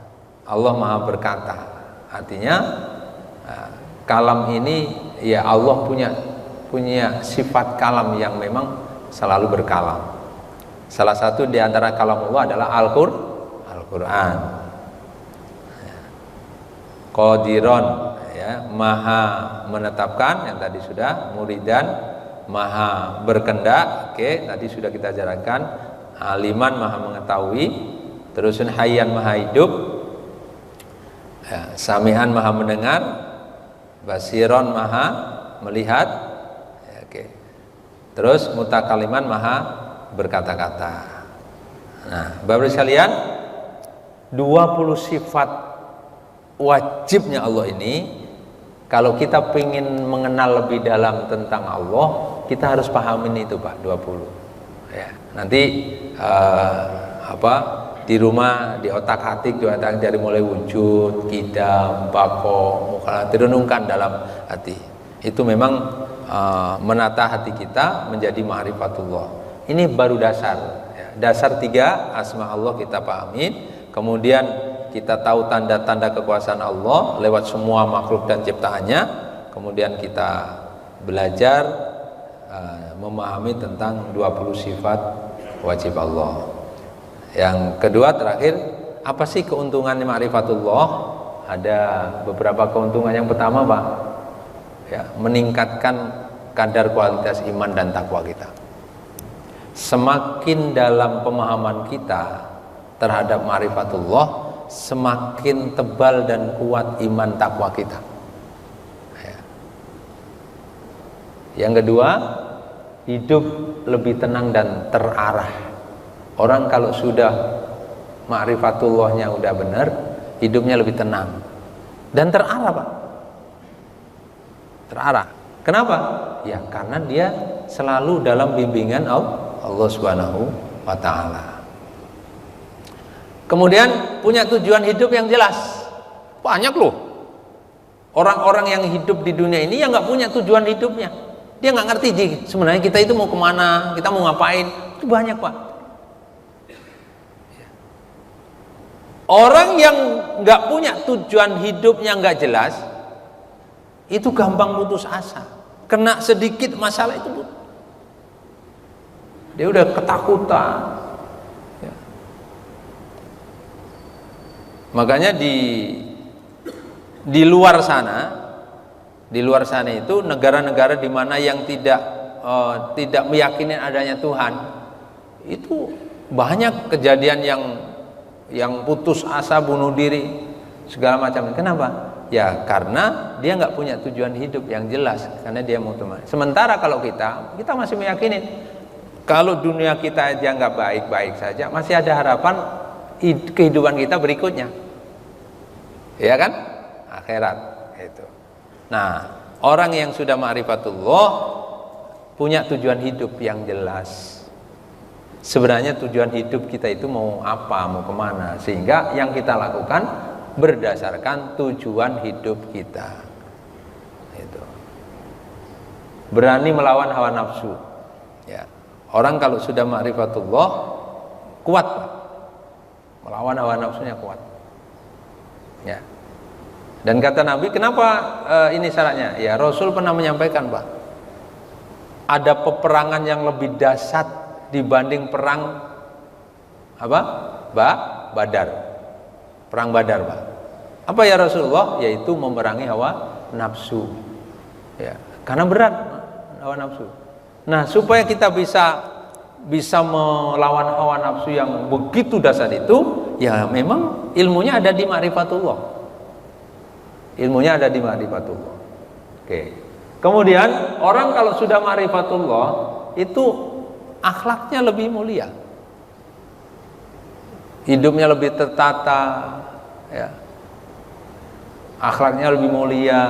Allah maha berkata. Artinya kalam ini, ya Allah punya sifat kalam yang memang selalu berkalam. Salah satu di antara kalam Allah adalah Al-Quran. Qadiron, ya, maha menetapkan, yang tadi sudah. Muridan, maha berkendak. Oke, tadi sudah kita ajarkan. Aliman, maha mengetahui. Terusin hayyan, maha hidup. Ya, sami'an, maha mendengar. Basiron, maha melihat. Ya, oke. Terus mutakaliman, maha berkata-kata. Nah, Bapak sekalian, 20 sifat wajibnya Allah ini, kalau kita ingin mengenal lebih dalam tentang Allah, kita harus pahamin itu, Pak, 20. Ya, nanti di rumah, di otak-atik, dari mulai wujud, kidam, bako, mukhalat, direnungkan dalam hati. Itu memang menata hati kita menjadi ma'rifatullah. Ini baru dasar, ya. Dasar 3 asma Allah kita pahami. Kemudian kita tahu tanda-tanda kekuasaan Allah lewat semua makhluk dan ciptaannya. Kemudian kita belajar memahami tentang 20 sifat wajib Allah. Yang kedua, terakhir, apa sih keuntungan ma'rifatullah? Ada beberapa keuntungan. Yang pertama, Pak, ya, meningkatkan kadar kualitas iman dan takwa kita. Semakin dalam pemahaman kita terhadap ma'rifatullah, semakin tebal dan kuat iman takwa kita. Ya. Yang kedua, hidup lebih tenang dan terarah. Orang kalau sudah ma'rifatullahnya udah benar, hidupnya lebih tenang dan terarah, Pak. Terarah. Kenapa? Ya karena dia selalu dalam bimbingan Allah Subhanahu wa ta'ala. Kemudian punya tujuan hidup yang jelas. Banyak loh orang-orang yang hidup di dunia ini yang nggak punya tujuan hidupnya. Dia nggak ngerti sebenarnya kita itu mau kemana, kita mau ngapain. Itu banyak, Pak. Orang yang nggak punya tujuan hidupnya nggak jelas, itu gampang putus asa. Kena sedikit masalah itu, dia udah ketakutan. Ya. Makanya di luar sana itu negara-negara di mana yang tidak meyakini adanya Tuhan, itu banyak kejadian yang putus asa, bunuh diri, segala macam. Kenapa? Ya karena dia nggak punya tujuan hidup yang jelas, karena dia mau teman. Sementara kalau kita masih meyakini kalau dunia kita aja nggak baik-baik saja, masih ada harapan kehidupan kita berikutnya, ya kan? Akhirat itu. Nah, orang yang sudah ma'rifatullah punya tujuan hidup yang jelas. Sebenarnya tujuan hidup kita itu mau apa, mau kemana, sehingga yang kita lakukan berdasarkan tujuan hidup kita. Itu. Berani melawan hawa nafsu. Ya. Orang kalau sudah ma'rifatullah kuat, Pak. Melawan hawa nafsunya kuat. Ya. Dan kata Nabi, kenapa ini syaratnya? Ya Rasul pernah menyampaikan, Pak, ada peperangan yang lebih dahsyat dibanding perang apa? Badar. Perang Badar, Pak. Apa ya Rasulullah? Yaitu memerangi hawa nafsu. Ya, karena berat hawa nafsu. Nah, supaya kita bisa melawan hawa nafsu yang begitu dasar itu, ya memang ilmunya ada di ma'rifatullah. Ilmunya ada di ma'rifatullah. Oke. Kemudian orang kalau sudah ma'rifatullah itu akhlaknya lebih mulia. Hidupnya lebih tertata, ya. Akhlaknya lebih mulia.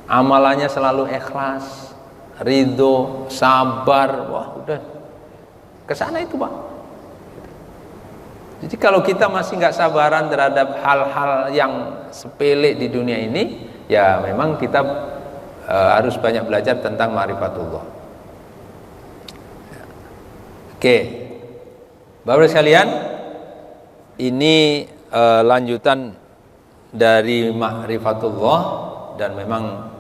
Amalannya selalu ikhlas, ridho, sabar. Wah, udah kesana itu, Pak. Jadi kalau kita masih nggak sabaran terhadap hal-hal yang sepele di dunia ini, ya memang kita harus banyak belajar tentang ma'rifatullah. Oke, Bapak sekalian, ini lanjutan dari ma'rifatullah, dan memang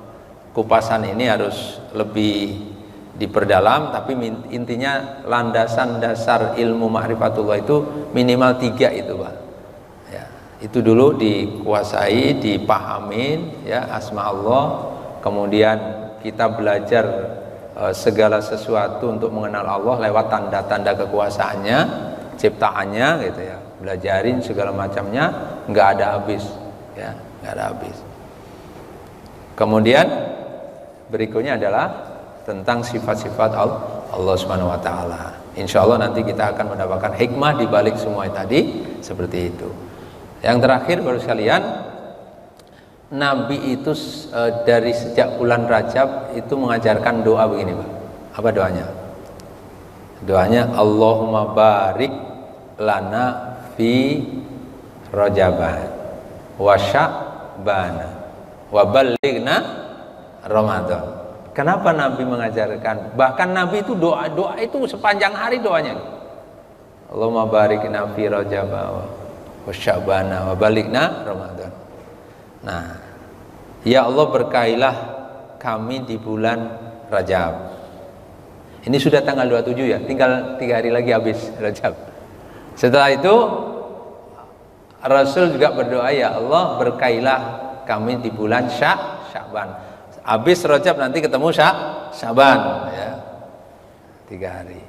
kupasan ini harus lebih diperdalam, tapi intinya landasan dasar ilmu ma'rifatullah itu minimal 3 itu, Pak. Ya, itu dulu dikuasai, dipahamin, ya, asma Allah. Kemudian kita belajar segala sesuatu untuk mengenal Allah lewat tanda-tanda kekuasaannya, ciptaannya, gitu ya. Belajarin segala macamnya, nggak ada habis, ya, nggak ada habis. Kemudian berikutnya adalah tentang sifat-sifat Allah Subhanahu wa taala. Insyaallah nanti kita akan mendapatkan hikmah di balik semua tadi, seperti itu. Yang terakhir baru sekalian, Nabi itu dari sejak bulan Rajab itu mengajarkan doa begini, Pak. Apa doanya? Doanya Allahumma barik lana fi Rajaban wa Sya'bana wa ballighna Ramadan. Kenapa Nabi mengajarkan? Bahkan Nabi itu doa itu sepanjang hari doanya. Allahumma barik lana fi Rajaban wa Sya'bana wa ballighna Ramadan. Nah, ya Allah berkailah kami di bulan Rajab. Ini sudah tanggal 27 ya, tinggal 3 hari lagi habis Rajab. Setelah itu Rasul juga berdoa, ya Allah berkailah kami di bulan Sya'ban. Habis Rajab nanti ketemu Sya'ban, ya. 3 hari.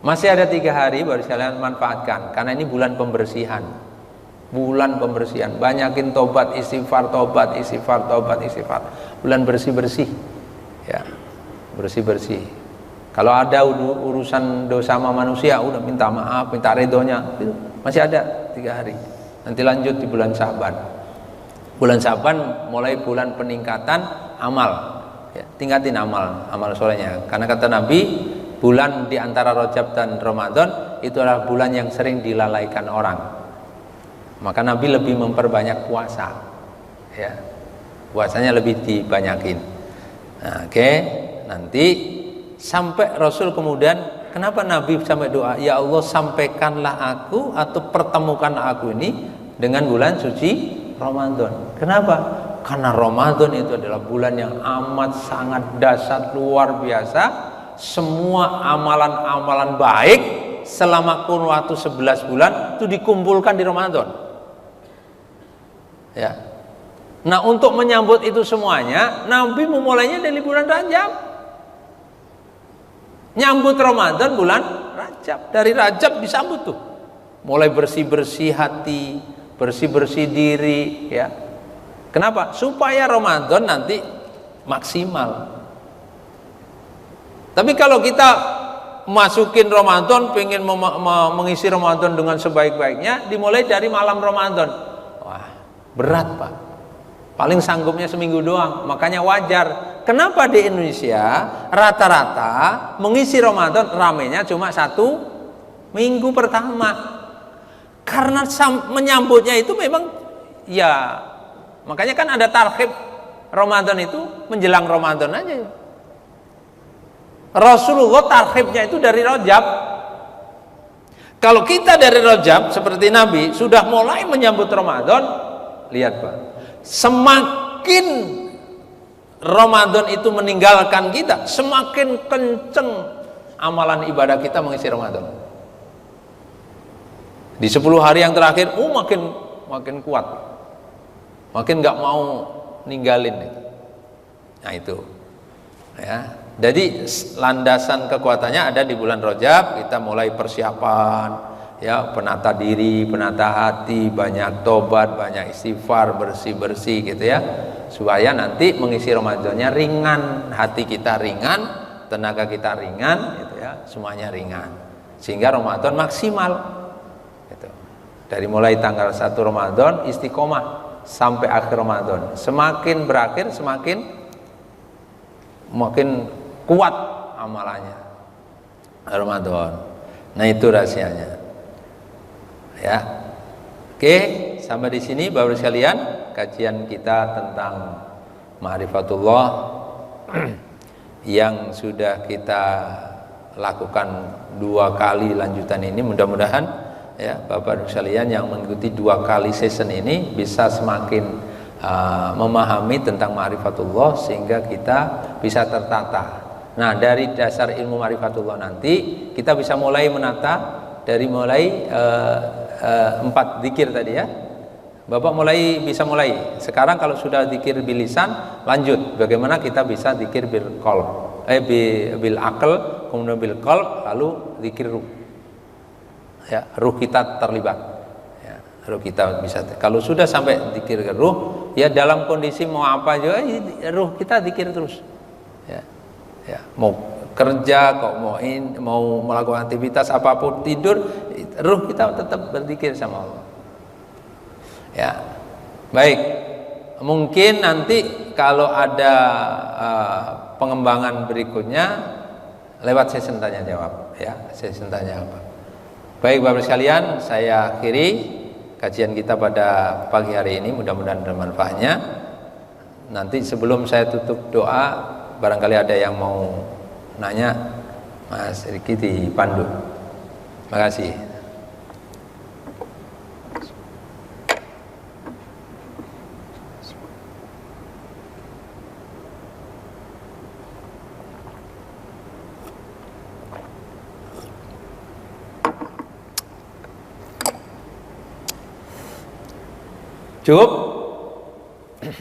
Masih ada 3 hari, baru sekalian manfaatkan, karena ini bulan pembersihan. Bulan pembersihan, banyakin tobat, istighfar, tobat, istighfar, tobat, istighfar. Bulan bersih-bersih, ya, bersih-bersih. Kalau ada urusan dosa sama manusia, udah minta maaf, minta ridhonya, masih ada 3 hari. Nanti lanjut di bulan Sya'ban. Bulan Sya'ban mulai bulan peningkatan amal, ya, tingkatin amal solehnya. Karena kata Nabi, bulan di antara Rajab dan Ramadan itu adalah bulan yang sering dilalaikan orang. Maka Nabi lebih memperbanyak puasa, ya, puasanya lebih dibanyakin. Nah, oke. Nanti sampai Rasul kemudian, kenapa Nabi sampai doa, ya Allah sampaikanlah aku atau pertemukan aku ini dengan bulan suci Ramadan. Kenapa? Karena Ramadan itu adalah bulan yang amat sangat dahsyat, luar biasa. Semua amalan-amalan baik selama kurun waktu 11 bulan itu dikumpulkan di Ramadan. Ya. Nah, untuk menyambut itu semuanya, Nabi memulainya dari bulan Rajab. Nyambut Ramadan bulan Rajab. Dari Rajab disambut tuh. Mulai bersih-bersih hati, bersih-bersih diri, ya. Kenapa? Supaya Ramadan nanti maksimal. Tapi kalau kita masukin Ramadan, pengen mengisi Ramadan dengan sebaik-baiknya, dimulai dari malam Ramadan. Berat, Pak. Paling sanggupnya seminggu doang. Makanya wajar. Kenapa di Indonesia rata-rata mengisi Ramadan ramenya cuma 1 minggu pertama? Karena menyambutnya itu memang, ya, makanya kan ada tarhib Ramadan itu menjelang Ramadan aja. Rasulullah tarhibnya itu dari Rajab. Kalau kita dari Rajab seperti Nabi sudah mulai menyambut Ramadan, lihat, Pak, semakin Ramadan itu meninggalkan kita, semakin kenceng amalan ibadah kita mengisi Ramadan. Di 10 hari yang terakhir, makin kuat, makin nggak mau ninggalin. Nah itu, ya. Jadi landasan kekuatannya ada di bulan Rajab. Kita mulai persiapan, ya, penata diri, penata hati, banyak tobat, banyak istighfar, bersih gitu ya, supaya nanti mengisi Ramadannya ringan, hati kita ringan, tenaga kita ringan, gitu ya, semuanya ringan, sehingga Ramadan maksimal. Gitu. Dari mulai tanggal 1 Ramadan istiqomah sampai akhir Ramadan, semakin berakhir makin kuat amalannya Ramadan. Nah itu rahasianya. Ya, oke, sampai di sini Bapak sekalian kajian kita tentang Ma'rifatullah yang sudah kita lakukan 2 kali lanjutan ini. Mudah-mudahan ya Bapak sekalian yang mengikuti 2 kali season ini bisa semakin memahami tentang Ma'rifatullah sehingga kita bisa tertata. Nah dari dasar ilmu Ma'rifatullah nanti kita bisa mulai menata dari mulai 4 zikir tadi ya. Bapak bisa mulai sekarang. Kalau sudah zikir bil lisan, lanjut bagaimana kita bisa zikir bil qalb, bil aql, kemudian bil qalb, lalu zikir ruh. Ya, ruh kita terlibat. Ya, ruh kita bisa. Kalau sudah sampai zikir ke ruh, ya dalam kondisi mau apa juga ruh kita zikir terus. Ya. Ya, mau kerja kok mau melakukan aktivitas apapun, tidur, ruh kita tetap berzikir sama Allah. Ya, baik. Mungkin nanti kalau ada pengembangan berikutnya lewat sesi tanya jawab, ya, sesi tanya jawab. Baik Bapak sekalian, saya akhiri kajian kita pada pagi hari ini. Mudah-mudahan ada manfaatnya. Nanti sebelum saya tutup doa, barangkali ada yang mau nanya, Mas Riki dipandu. Makasih.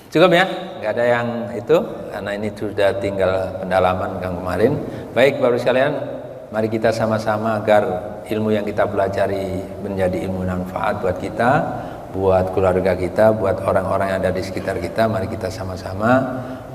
Cukup ya, nggak ada yang itu, karena ini sudah tinggal pendalaman yang kemarin. Baik Bapak sekalian, mari kita sama-sama agar ilmu yang kita pelajari menjadi ilmu manfaat buat kita, buat keluarga kita, buat orang-orang yang ada di sekitar kita. Mari kita sama-sama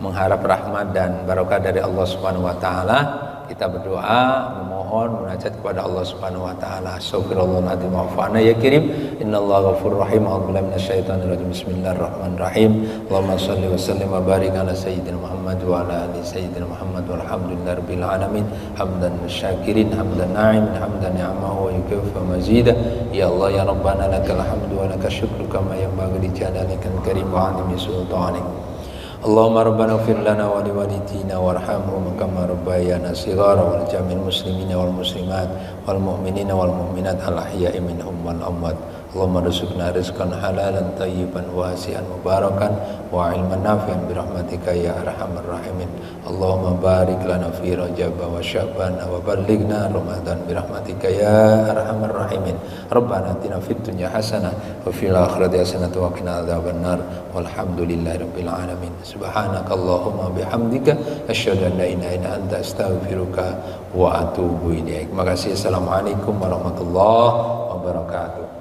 mengharap rahmat dan barokah dari Allah Subhanahu wa taala. Kita berdoa, memohon, munajat kepada Allah Subhanahu wa taala. Astagfirullahaladzim wa fa'ana ya kirim. Innallaha ghafurur rahim. A'udzubillahi minasyaitonir rajim. Bismillahirrahmanirrahim. Allahumma shalli wa sallim wa barik ala sayyidina Muhammad wa ala ali sayyidina Muhammad walhamdulillahirabbil alamin. Hamdan syakirin, hamdan na'imin, hamdan ni'amahu wa yukafa mazida. Ya Allah ya Rabbana lakal hamdu wa lakal syukru kama yanbaghi li jalalikal karim wa 'azimi sultanik. Allahumma rabbana ighfir lana wa liwalidina warhamhum kama rabbayana shighara wal jami'il muslimina wal muslimat wal mu'minina wal mu'minat al ahya'i minhum wal amwat. Allahumma rizqna rizqan halalan tayyiban wasi'an mubarakan wa ilman nafi'an birahmatika ya arhamar rahimin. Allahumma barik lana fi Rajab wa Sya'ban wa ballighna Ramadan birahmatika ya arhamar rahimin. Rabbana atina fid dunya hasanah wa fil akhirati hasanah wa qina adzabannar. Walhamdulillahirabbil alamin. Subhanakallahumma bihamdika asyhadu an la ilaha illa anta astaghfiruka wa atubu ilaik. Terima kasih. Assalamualaikum warahmatullahi wabarakatuh.